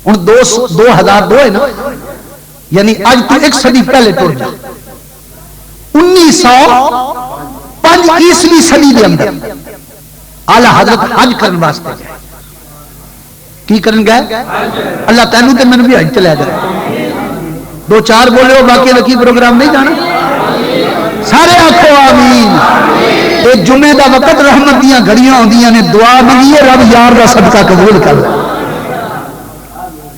Speaker 1: ہن 2002 ہے نا، یعنی اج تو ایک صدی پہلے ٹر جا، 1905 عیسوی صدی دے اندر اعلیٰ حضرت حج کرن واسطے گئے۔ کی کرن گئے؟ اللہ تینوں تے میں بھی حج چلے جائے، 2-4 بولے ہو، باقی لکی پروگرام نہیں جانا، سارے آخو آمین۔ یہ جمعے دا وقت رحمت دیاں گھڑیاں ہوندیاں نے، دعا منگیے رب یار دا صدقہ قبول کر لے۔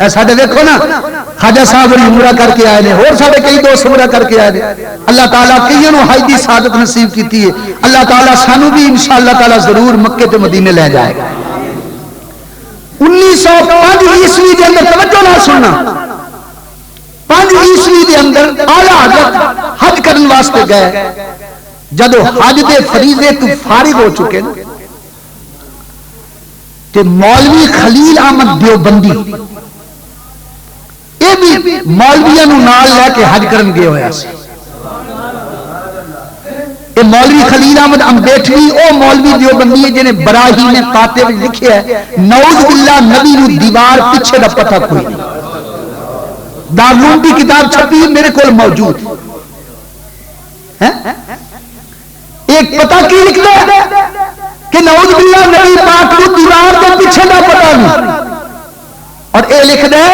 Speaker 1: اے ساڈے دیکھو نا خواجہ صاحب عمرہ کر کے آئے نے، اور ساڈے کئی دوست عمرہ کر کے آئے نے، اللہ تعالیٰ کئیوں نوں حج دی سعادت نصیب کیتی ہے، اللہ تعالیٰ سانو بھی انشاءاللہ تعالیٰ ضرور مکے تے مدینے لے جائے گا۔ 1905 عیسوی دے اندر توجہ نہ سننا، 5 عیسوی دے اندر اعلیٰ حضرت حج کرن واسطے گئے، جدو حج دے فریضے تو فارغ ہو چکے نا تے مولوی خلیل احمد دیوبندی یہ بھی مولویاں نو نال لے کے حج کرن گئے ہویا سی۔ یہ مولوی خلیل احمد امبیٹوی او مولوی دیوبندی ہے جنہیں براہیم قاطع میں لکھے ہے نعوذ باللہ نبی نو دیوار پیچھے دا پتہ کوئی نہیں، دارالعلوم کی کتاب چھپی میرے کول موجود ہے، ایک پتہ کی لکھتا ہے کہ نعوذ باللہ نبی پاک کو دیوار کے پیچھے نہ پتا نہیں، اور اے لکھ دے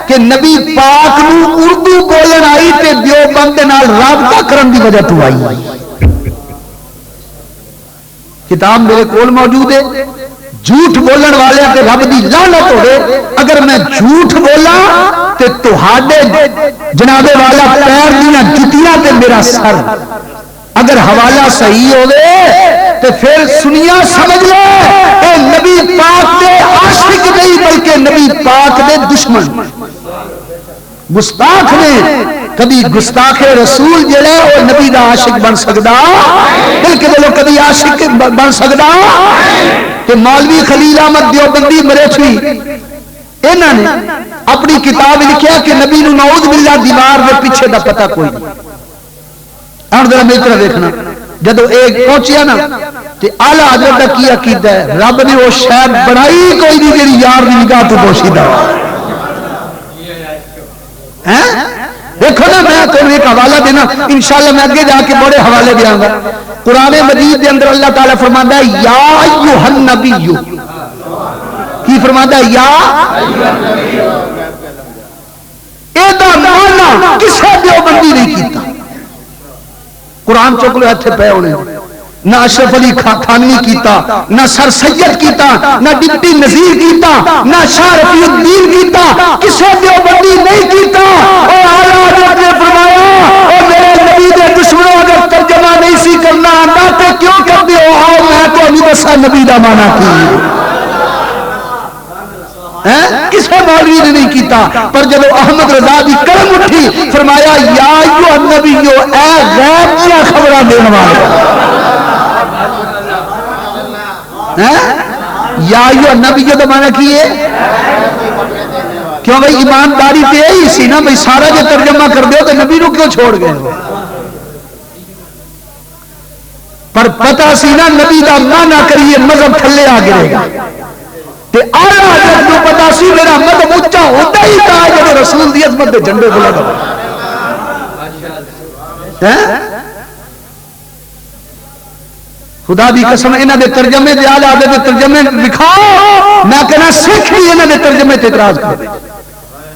Speaker 1: کہ نبی پاک نو اردو بولن آئی تے دیوبند دے نال رابطہ کرن دی وجہ تو آئی. کتاب میرے کول موجود ہے. جھوٹ بولن والے تے رب دی لعنت ہوے. اگر میں جھوٹ بولا تے تہاڈے جناب والا پیر دیاں جتیاں تے میرا سر. اگر حوالہ صحیح ہوے تو پھر سنیا سمجھ لے اے نبی پاک دے عاشق نہیں بلکہ نبی پاک دے دشمن. گستاخ نے کبھی گستاخ رسول جڑا وہ نبی دا عاشق بن سکدا بلکہ وہ کبھی عاشق بن سکدا. کہ مولوی خلیل احمد دیوبندی مریٹھی انہوں نے اپنی کتاب لکھیا کہ نبی نو نعوذ باللہ دیوار دے پیچھے دا پتہ کوئی نہیں. ہن ذرا میری طرف دیکھنا جدو ایک پہنچیا نا تے اعلی حضرت دا کی عقیدہ ہے رب نے وہ شے بنائی کوئی نہیں جڑی یار دی نگاہ تو پوشیدہ ہے. دیکھو نا میں تمہیں ایک حوالہ دینا انشاءاللہ میں اگے جا کے بڑے حوالے دیاں گا. قرآن مجید دے اندر اللہ تعالیٰ فرماندا ہے یا ایھا النبی. کی فرماندا ہے یا اے دا معنی کسے دیوبندی نہیں کیتا. قرآن چک لو ہتھے پے ہونے. نہ اشرف علی تھانوی کیتا نہ سر سید کیتا نہ ڈپٹی نذیر کیتا نہ شاہ رفیع الدین کیتا کسے دیوبندی نہیں کیتا. اور اعلیٰ حضرت نے فرمایا او میرے نبی دے دشمنوں اگر ترجمہ نہیں سی کرنا آندا تے کیوں کردے ہو؟ آؤ میں تو نہیں دسا نبی دا معنی کی کسے مولوی نے نہیں کیتا. پر جب احمد رضا دی قلم اٹھی فرمایا یا ایھا النبی اے غیب دیا خبراں دین والے. یا ایھا النبی دا معنی کی ہے؟ کیوں بھائی ایمانداری تے یہی سی نا بھائی سارا جو ترجمہ کر دیو تو نبی نو کیوں چھوڑ گئے ہو؟ پر پتہ سی نا نبی دا معنی کریے مذہب تھلے آ گرے گا. تے اعلیٰ حضرت کو پتا سی میرا مذہب اونچا ہوتا ہی تھا جب رسول دی عظمت دے جھنڈے بلند ہو. خدا دی قسم انہاں دے ترجمے دے اعلیٰ حضرت دے ترجمے لکھاؤ میں کہنا سکھ بھی انہاں دے ترجمے تے اعتراض کر.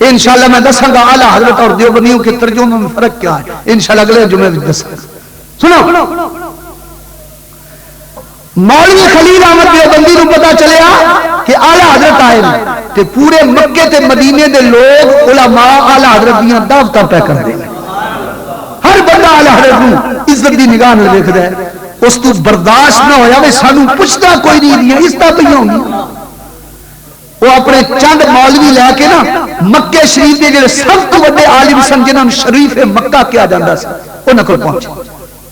Speaker 1: انشاءاللہ میں دساں گا اعلیٰ حضرت اور دیوبندیوں کے ترجمے میں فرق کیا ہے. انشاءاللہ اگلے جمعے میں دساں. سنو مولوی خلیل احمد دیوبندی کو پتا چلیا کہ اعلیٰ حضرت آئے تے پورے مکے تے مدینے دے لوگ علماء اعلیٰ حضرت دیاں دعوتاں پہ کر دے. ہر بندہ اعلیٰ حضرت نو عزت دی نگاہ نال دیکھدا ہے. اس تو برداشت نہ ہویا وے سانو پوچھدا کوئی نہیں دیاں اس طرح پہ ہوں. وہ اپنے چند مولوی لے کے نا مکے شریف دے جڑے سب تو بڑے عالم سن جنہاں نوں شریف مکہ کیا جاندا سی انہاں کول پہنچے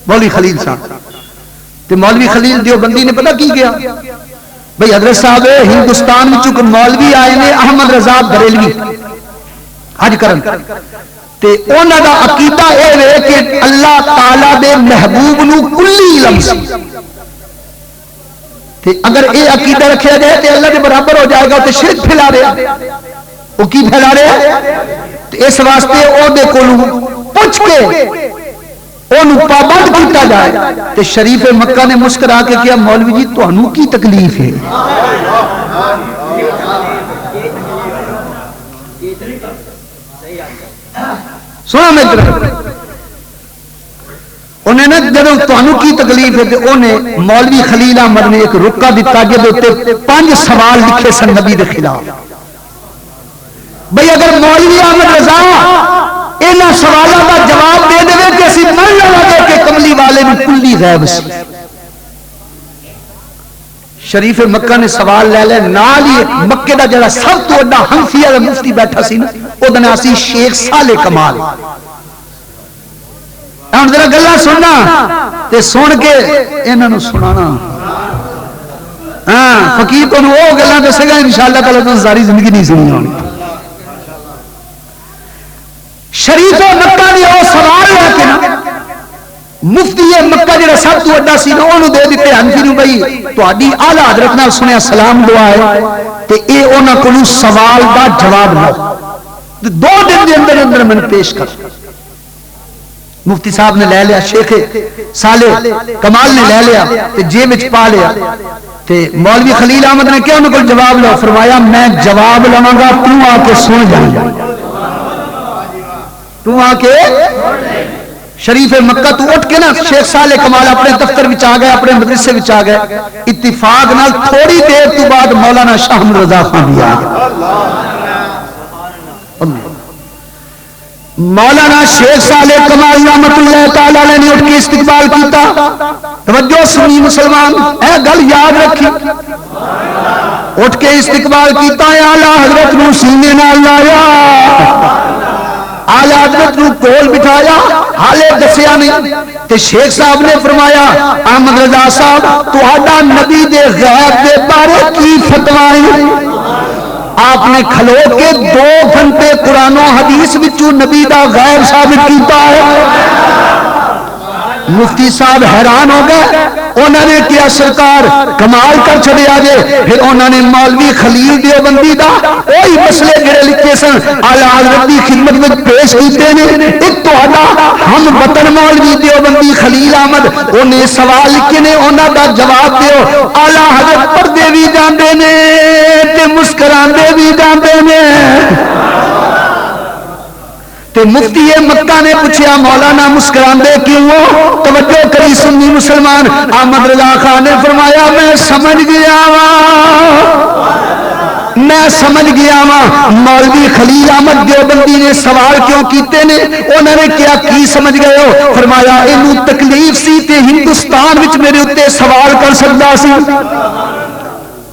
Speaker 1: مولوی خلیل صاحب. تو مولوی خلیل دیوبندی نے پتہ کی گیا بھئی حضرت صاحب ہندوستان میں چونکہ مولوی آئے نے احمد رضا بریلوی حج کرن تے انہاں دا عقیدہ اے ہے کہ اللہ تعالی دے محبوب نو کلی علم سی. تے اگر اے عقیدہ رکھیا جائے تے اللہ دے برابر ہو جائے گا تے شرک پھیلا رہا. وہ کی پھیلا رہا؟ اس واسطے او دے کولوں پوچھ کے انہوں پابند کیتا جائے. تے شریف مکہ نے مسکرا کے کیا مولوی جی تانوں کی تکلیف ہے؟ سنو میرے انہیں نا جب تانوں کی تکلیف ہے تو انہیں مولوی خلیل احمد نے ایک رکا دیتا جب 5 سوال لکھے سن نبی دے خلاف. بھئی اگر مولوی احمد رضا انہاں سوالوں کا جواب دے دے کہ اسی من لگا کہ کملی والے میں کلی غیب سی. شریف مکہ نے سوال لے لے نال ہی مکے دا جڑا سب تو بڑا حنفیہ دا مفتی بیٹھا سی نا او دا نام سی شیخ صالح کمال. ہن ذرا گلاں سننا تے سن کے انہاں نوں سنانا. ہاں فقیر کو وہ گلاں دسے گا انشاءاللہ تعالی تو ساری زندگی نہیں سنی ہونی. شریف مکہ نے وہ سوال لے کے نا مفتی مکہ جڑا سب تو بڑا سی نا انہوں دے دیتے حنفی نوں بھئی تہاڈی اعلی حضرت نال سنیا سلام دعا ہے تے اے انہاں کولوں سوال دا جواب لو 2 دن دے اندر اندر میں پیش کر. مفتی صاحب نے لے لیا، شیخ صالح کمال نے لے لیا تے جیب وچ پا لیا تے مولوی خلیل احمد نے کیا انہوں کو جواب لو، فرمایا میں جواب لواں گا تو آ کے سن جائیں، تو آ کے شریف مکہ تو اٹھ کے نا شیخ صالح کمال اپنے دفتر وچ آ گئے، اپنے مدرسے وچ آ گئے، اتفاق نال تھوڑی دیر تو بعد مولانا شاہ احمد رضا خان بھی آ گئے۔ مولانا شیخ صالح کمال رحمت اللہ تعالی علیہ نے اٹھ کے استقبال کیتا، توجہ سنی مسلمان اے گل یاد رکھی، اٹھ کے استقبال کیتا، اعلی حضرت نو سینے نال لایا، اعلی حضرت نو کول بٹھایا، حالے دسیا نہیں تے شیخ صاحب نے فرمایا احمد رضا صاحب تہاڈا نبی دے غیب دے بارے کی فتوا ہے؟ آپ نے کھلو کے 2 گھنٹے قرآن و حدیث وچوں نبی دا غیب ثابت کیتا ہے۔ مفتی صاحب حیران ہو گئے، انہوں نے کیا سرکار کمال کر چھڑیا جے، پھر انہوں نے مولوی خلیل دیوبندی دا وہی مسئلے جڑے لکھے سن اعلی حضرت دی خدمت میں پیش کیتے نے، ایک تہاڈا ہم وطن مولوی دیوبندی خلیل احمد انہیں سوال لکھے نے، انہاں دا جواب دیو۔ اعلی حضرت پردے بھی جاندے نے تے مسکراندے بھی جاندے نے۔ تے مفتی مکہ نے پوچھا مولانا مسکراندے کیوں ہو؟ توجہ کری سنی مسلمان، احمد رضا خان نے فرمایا میں سمجھ گیا میں سمجھ گیا مولوی خلیل احمد دیوبندی نے سوال کیوں کیتے نے، انہوں نے کیا کی سمجھ گئے ہو؟ فرمایا اینو تکلیف سی تے ہندوستان وچ میرے اوتے سوال کر سکدا سی،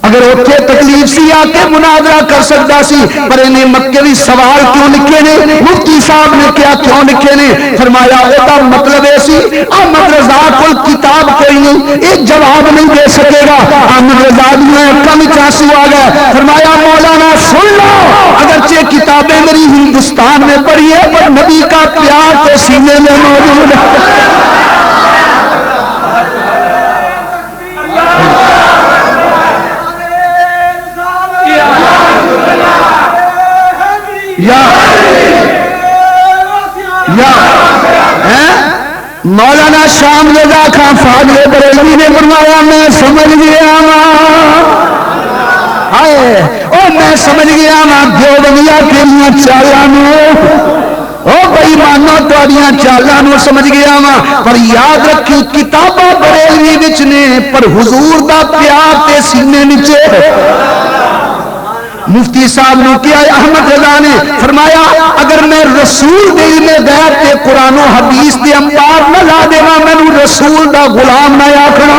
Speaker 1: اگر اوتھے تکلیف سی آ کے مناظرہ کر سکتا سی، پر انہیں مکے بھی سوال کیوں لکھے نے؟ مفتی صاحب نے کیا کیوں لکھے نے؟ فرمایا اوہ مطلب ایسی احمد رضا کو کتاب کوئی نہیں، ایک جواب نہیں دے سکے گا۔ احمد رضا نے کم چانسو آ گئے، فرمایا مولانا سن لو، اگرچہ کتابیں میری ہندوستان میں پڑھی ہے پر نبی کا پیار تو سینے میں موجود ہے۔ مولانا شام رضا خان فاضل بریلوی نے فرمایا میں سمجھ گیا میں سمجھ گیا دیوبندیاں کیڑیاں چالانو او بھائی مانو تواڈیاں چالانو سمجھ گیا پر یاد رکھو کتاباں بریلوی وچ نے پر حضور دا پیار تے سینے نیچے۔ مفتی صاحب نے کیا احمد رضا نے فرمایا اگر میں رسول دے میں غیر تے قرآن و حدیث دے امپار نہ لا دیواں مینوں رسول دا غلام نہ آکھنا،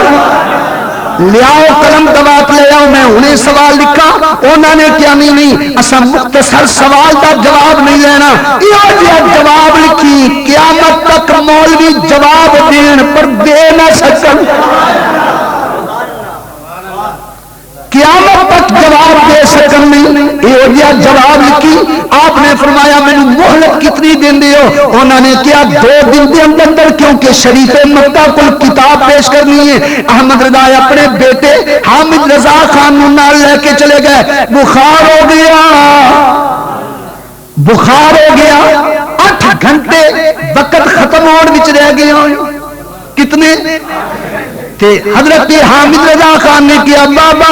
Speaker 1: لیاؤ قلم دوات لے آؤ میں انہیں سوال لکھا، انہوں نے کیا نہیں اسا مختصر سوال دا جواب نہیں لینا، یہ جواب لکھی قیامت تک مولوی جواب دین پر دے نہ سکن، قیامت تک جواب دے سکن نہیں، یہ جواب لکھی۔ آپ نے فرمایا میں مہلت کتنی دن دے ہو؟ انہوں نے کیا 2 دن دے اندر، کیونکہ شریف مکہ کو کتاب پیش کرنی ہے۔ احمد رضا اپنے بیٹے حامد رضا خان نال لے کے چلے گئے، بخار ہو گیا 8 گھنٹے وقت ختم ہونے وچ رہ گئے کتنے تے حضرت حامد رضا خان نے کیا بابا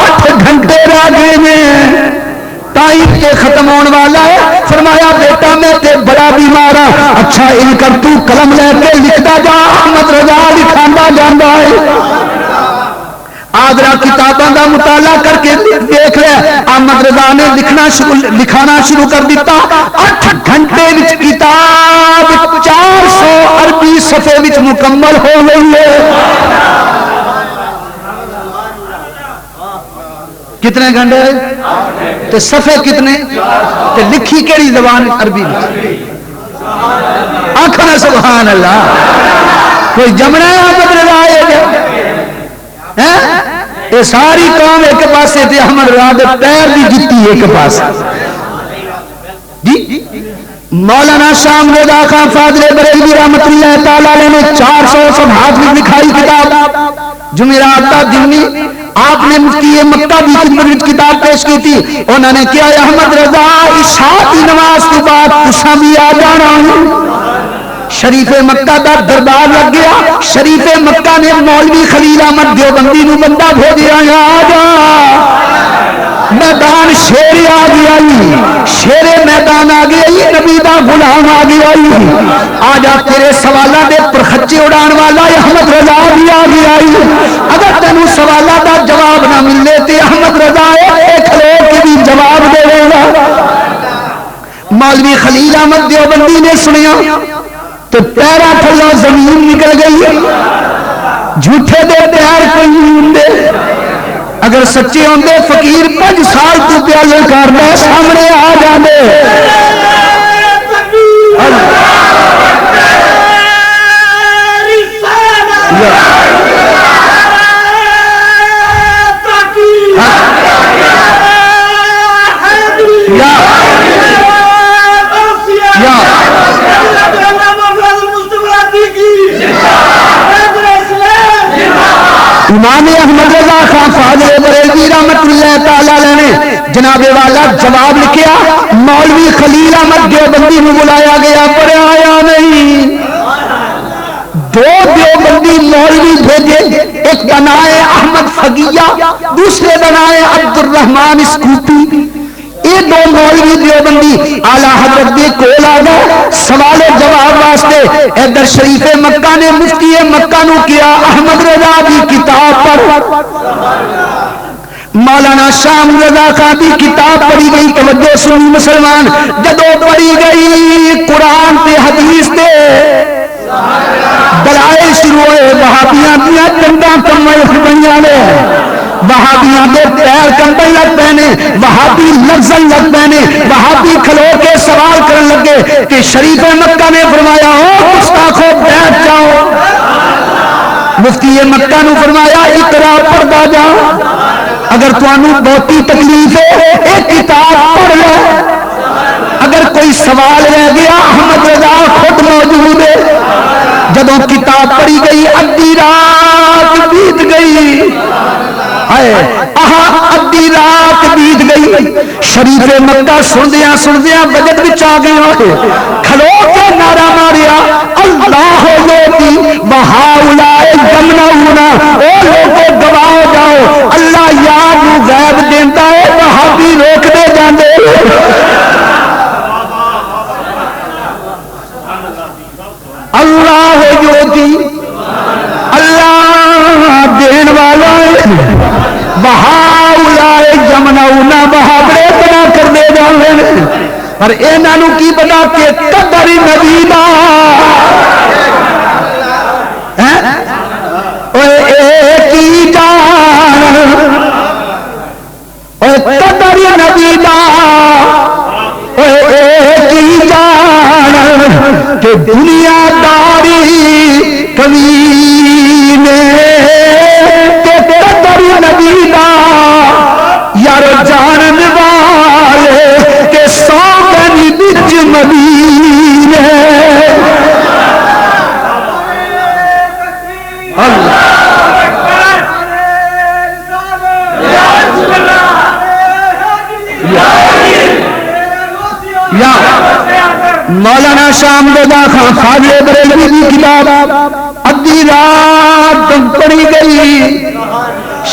Speaker 1: 8 گھنٹے رہ گئے ہیں ٹائم کے ختم ہونے والا ہے، فرمایا بیٹا میں تے بڑا بیمار ہوں، اچھا ان کر تو قلم لے کے لکھتا جا، احمد رضا لکھاندا جاندا ہے، آدرا کتاباں دا مطالعہ کر کے دیکھ لیا، احمد رضا نے لکھانا شروع کر دیتا، 8 گھنٹے وچ کتاب 400 عربی صفحے وچ مکمل ہو گئی ہے۔ کتنے گھنٹے تے صفحے کتنے تے لکھی کیڑی زبان عربی آخنا سبحان اللہ، کوئی جمنا ہے احمد رضا یہ ساری قوم ایک پاسے تے احمد رضا دے پیر دی جتی ایک پاس جی۔ مولانا شام رضا خان فاضل بریلوی رحمت اللہ تعالی علیہ نے 400 صفحات میں لکھائی کتاب جمعرات کا دنی، آپ نے مفتی مکہ کی خدمت کتاب پیش کی تھی، انہوں نے کیا احمد رضا عشاء کی نماز کے بعد تساں بھی آ جانا شریف مکہ دا دربار لگ گیا. شریف مکہ نے مولوی خلیل احمد دیوبندی نو بندہ بھیجیا آ جا میدان شیر آ گیا, شیر میدان آ گیا, نبی دا غلام آ گیا. آ جا تیرے سوالاں دے پرخچے اڑان والا احمد رضا بھی آ گیا. اگر تینوں سوالاں دا جواب نہ ملے تے احمد رضا کھلو کے بھی جواب دے گا. مولوی خلیل احمد دیوبندی نے سنیا تو پیرا تھلوں زمین نکل گئی. جھوٹے دے پیار کوئی نہیں ہوندے, اگر سچے ہوندے فقیر 5 سال تو پیالے کرنا سامنے آ جاندے. امام احمد رضا خان فاضل بریلوی رحمت اللہ تعالی علیہ نے جناب والا جواب لکھیا. مولوی خلیل احمد دیوبندی کو بلایا گیا پر آیا نہیں. 2 دیوبندی مولوی بھیجے, ایک کا نام ہے احمد فقیہ, دوسرے کا نام ہے عبد الرحمان اسکوپی. یہ 2 مولوی دیوبندی اعلی حضرت کے کول آ گئے سوال و جواب واسطے. ادھر شریف مکہ نے مفتی مکہ نو کیا احمد رضا کی کتاب پر. مولانا شام رضا خان کی کتاب پڑھی گئی. توجہ سنی مسلمان, جدو پڑھی گئی قرآن تے حدیث تے دلائل شروع ہوئے. وہابیاں دیا ٹنگاں کمائے ہوئیاں نے, وہابیاں دے پیر کنبن لگ پینے, وہابی لفظن لگ پینے, وہابی کھلو کے سوال کرن لگے کہ شریف مکہ نے فرمایا او گستاخو بیٹھ جاؤ. مفتی مکہ نے فرمایا اقرا پڑھدا جا, اگر تانوں بہتی تکلیف ہے ایک کتاب پڑھ لو. اگر کوئی سوال رہ گیا احمد رضا خود موجود ہے. جدوں کتاب پڑھی گئی ادھی رات بیت گئی, ادھی رات بیت گئی. شریف مکہ سندیاں سندیاں بجٹ وچ آ گئے, کھلو کے نعرہ ماریا اللہ یوتی وہاؤلاء یمنعون. او لوگو گواہ جاؤ اللہ یار نو غیب دیندا ہے, وہابی روک دے جاندے. اللہ یوتی, اللہ دین والا ہے. وہاؤلاء یمنعون, بہاوڑے بنا کر دے جاندے. پر انہاں کی پتا کہ قدر نبی دا کی جان, قدر نبی دا کی جان کہ دنیا داری کمی نے قدر نبی دا یار جانن والے کہ سوگن بچ مدینے. مولانا شام رضا خان فاضل بریلوی کی کتاب ادھی رات پڑھی گئی.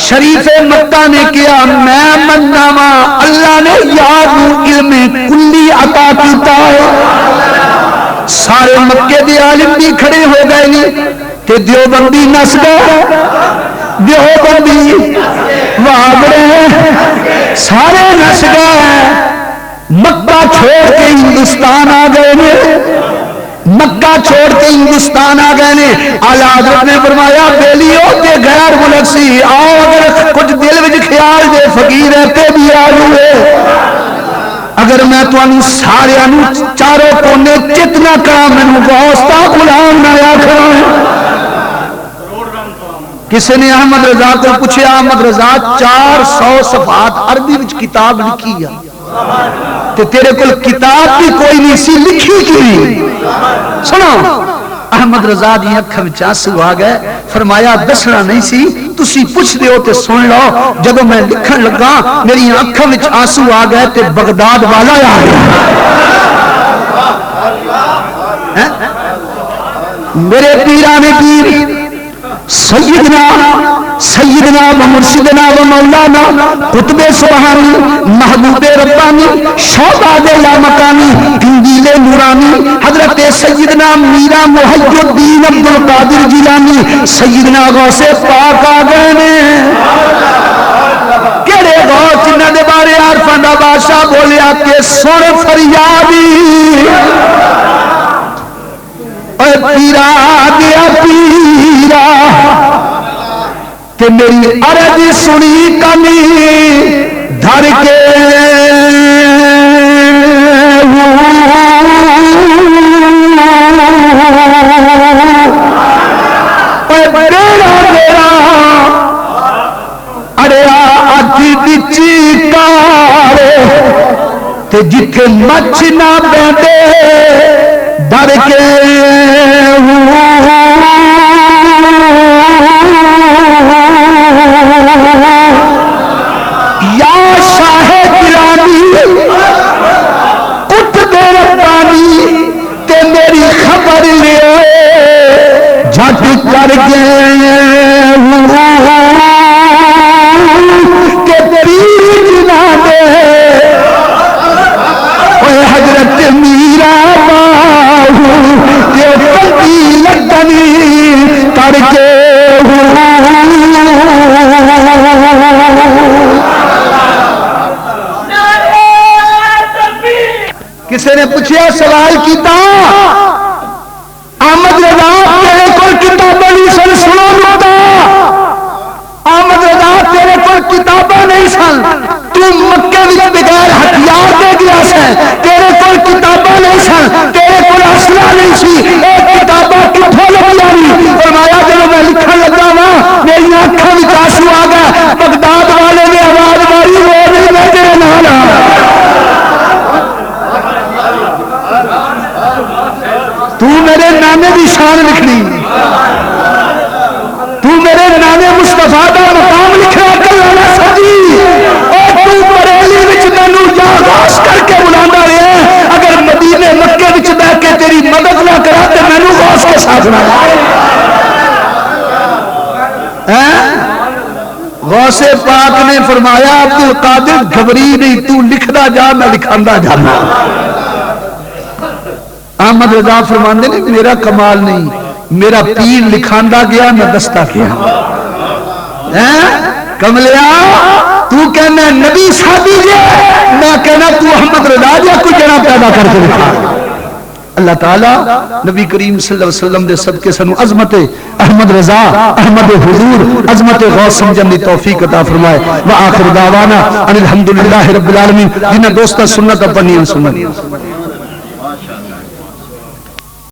Speaker 1: شریف مکہ نے کیا میں مننا وا اللہ نے یار علم کلی عطا کیتا ہے. سارے مکے دے عالم بھی کھڑے ہو گئے نہیں کہ دیوبندی نس گئے, دیوبندی وابڑے سارے نس گئے. مکہ چھوڑ کے ہندوستان آ گئے نے, مکہ چھوڑ کے ہندوستان آ گئے نے. اعلی حضرت نے فرمایا بیلیو تے غیر ملک سی آؤ, اگر کچھ دل وچ خیال دے فقیر تے بھی آ جوئے. اگر میں تانوں سارے چاروں کونے چتنا کرا مینوں واسطہ غلام نہ آکھاں. کسی نے احمد رضا کو پوچھا, احمد رضا 400 صفحات عربی وچ کتاب لکھی ہے تے تیرے کول کتاب بھی کوئی نہیں سی, لکھی کی سنو. احمد رضا دی اکھ وچ آنسو آ گئے. فرمایا دسنا نہیں سی, تسی پوچھ دیو تے سن لو. جدوں میں لکھن لگا میری اکھ وچ آنسو آ گئے تے بغداد والا آ گیا. میرے پیران پیر سیدنا و مرشدنا و مولانا قطب سبحانی محبوب ربانی شہزاد لامکانی قندیل نورانی حضرت سیدنا میرا محی الدین عبد القادر جیلانی سیدنا غوث پاک آ گئے نے کہڑے غوث جنہ دے بارے عارفاں دا بادشاہ بولیا کہ سن فریادی اے پیرا گیا پیرا کہ میری عرض سنی کمی دھر کے اڑیا اچھی بچی کارے تے جتھے مچھ نہ بیٹھے ڈر کے یا شاہ گرامی اٹھ دے ربانی تے میری خبر لے جھٹ کر کے کہ پیر نہ دے حضرت میرا باہو یہ پتی لگنی کر کے کسی نے پوچھا سوال کیتا احمد رضا تیرے کو کتابیں نہیں سن سنو لوٹا احمد رضا تیرے کو کتابیں نہیں سن تو مکے میں بغیر ہتھیار دے گیا سے تیرے کو کتابیں نہیں سن تیرے کو اسلحہ نہیں سی اے کتابیں کتھوں لگی آئی فرمایا جب میں لکھن لگا وا میری آنکھوں میں آنسو آ گیا بغداد والے نے آواز ماری وہ نہیں میں تیرے نال تو میرے نانے کی شان لکھنی تو میرے نانے مصطفیٰ دا مقام لکھنا کلانا سجی اور تو بریلی وچ مینوں یادداشت کر کے بلانا رہے اگر مدینے مکے وچ بیٹھ کے تیری مدد نہ کرا تے مینوں غوث کے ساتھ نہ غوث پاک نے فرمایا عبد القادر گھبری نہیں تو لکھدا جا میں لکھاندا جانا احمد رضا فرماندے نے میرا کمال نہیں میرا پیر لکھاندا گیا میں دستا گیا کملیا تو کہنا نبی صحابی جے میں کہنا تو احمد رضا جا کوئی جنا پیدا کر کے دکھا اللہ تعالیٰ نبی کریم صلی اللہ علیہ وسلم دے صدقے سنو عظمت احمد رضا احمد حضور عظمت غوث سمجھن دی توفیق عطا فرمائے وآخر دعوانا ان الحمدللہ رب العالمین جنہ دوستہ سنت اپنی سنت